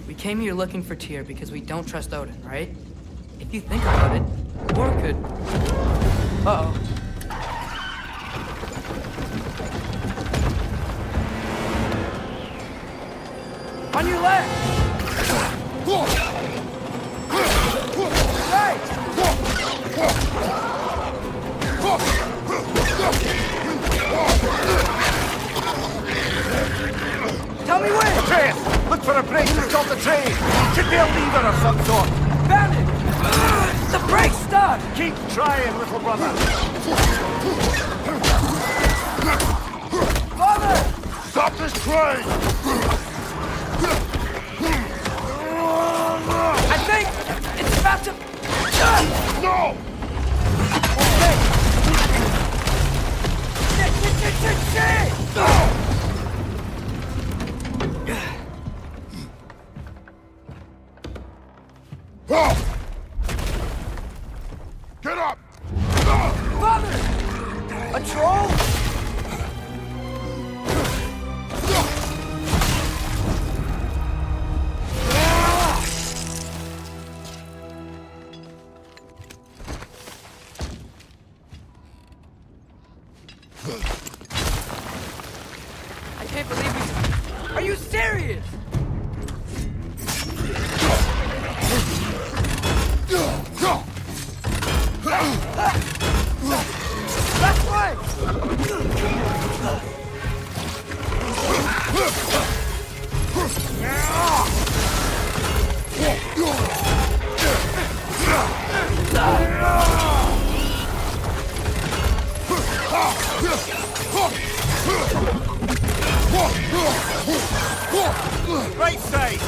we came here looking for Tyr because we don't trust Odin, right? If you think about it, War could... Uh-oh. On your left! Right! Tell me when! Atreus! Look for a break to stop the train! Should be a lever of some sort! Found it! The brake's stuck! Keep trying, little brother! Father! Stop this train! I think it's about to... No! Okay. Shit! Get up! Father! A troll? I can't believe we... Are you serious? That's right! Right side!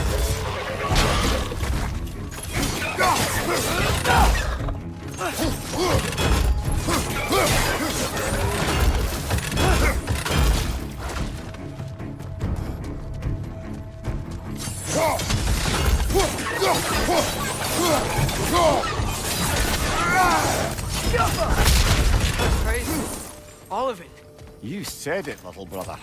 That's crazy. All of it. You said it, little brother.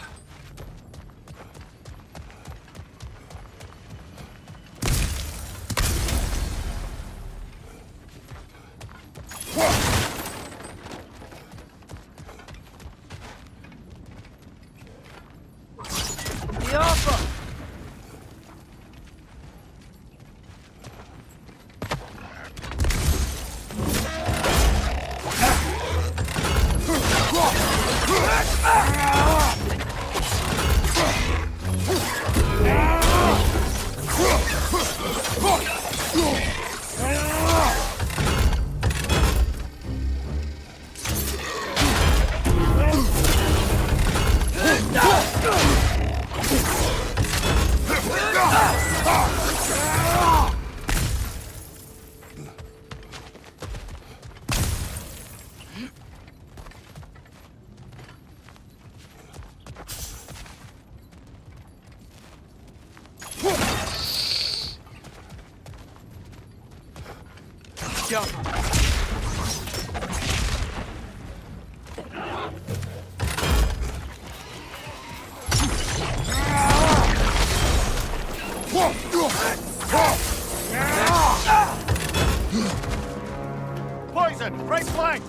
Poison! Right flank!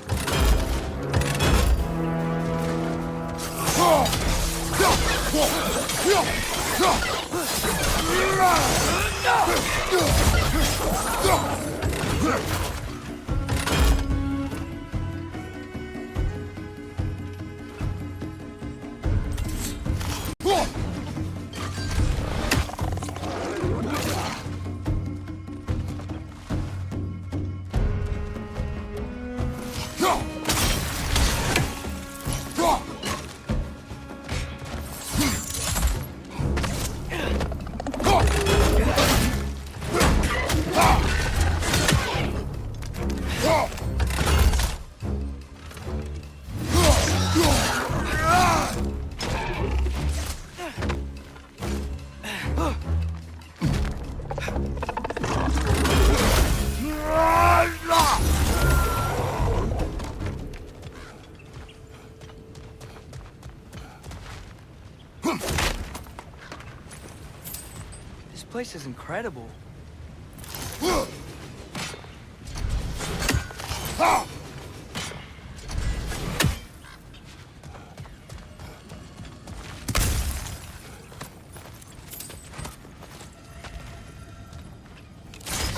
This place is incredible.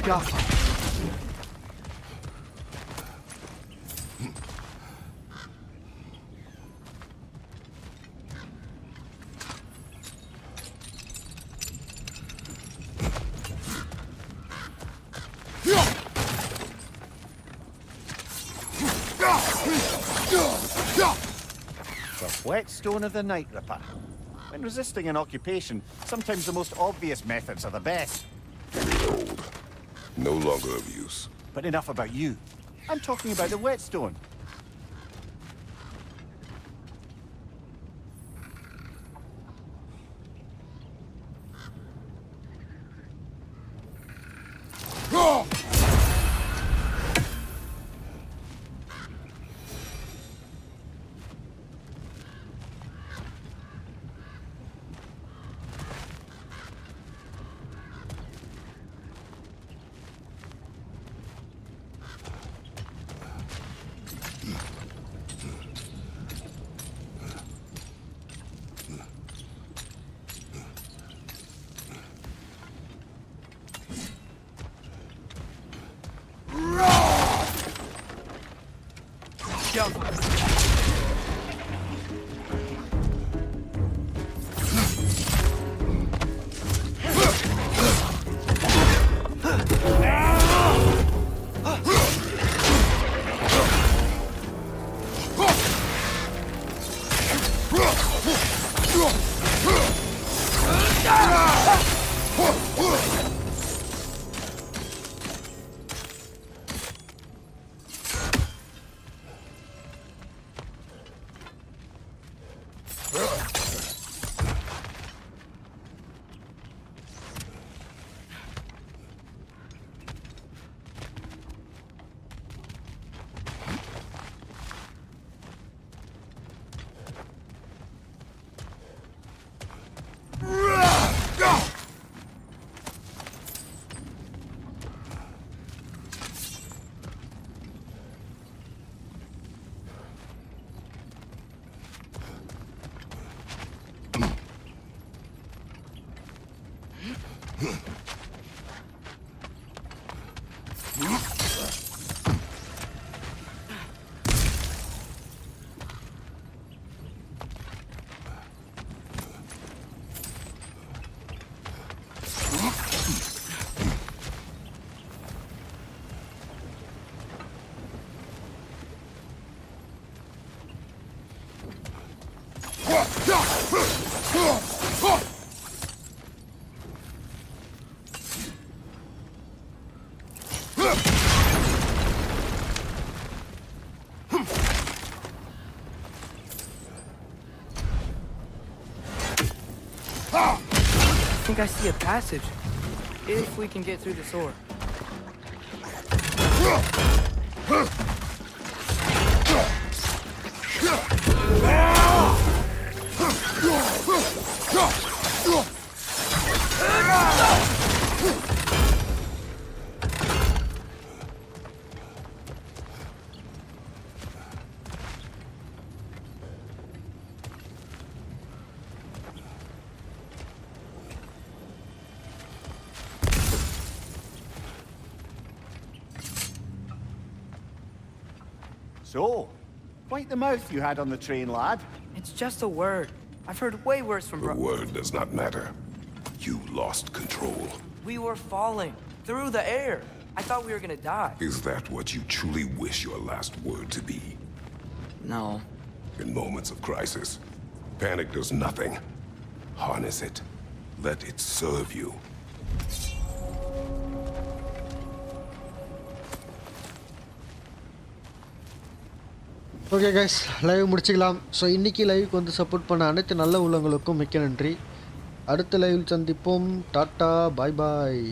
𝗏𝗏𝗃. The whetstone of the Night Ripper. When resisting an occupation, sometimes the most obvious methods are the best. Getting old. No longer of use. But enough about you. I'm talking about the whetstone. I think I see a passage. If we can get through the door. So, quite the mouth you had on the train, lad. It's just a word. I've heard way worse from The word does not matter. You lost control. We were falling through the air. I thought we were gonna die. Is that what you truly wish your last word to be? No. In moments of crisis, panic does nothing. Harness it. Let it serve you. Okay guys, live முடிச்சுக்கலாம். So இன்றைக்கி லைவுக்கு வந்து support பண்ண அனைத்து நல்ல உள்ளங்களுக்கும் மிக்க நன்றி. அடுத்த லைவில் சந்திப்போம். டாட்டா, பாய் பாய்.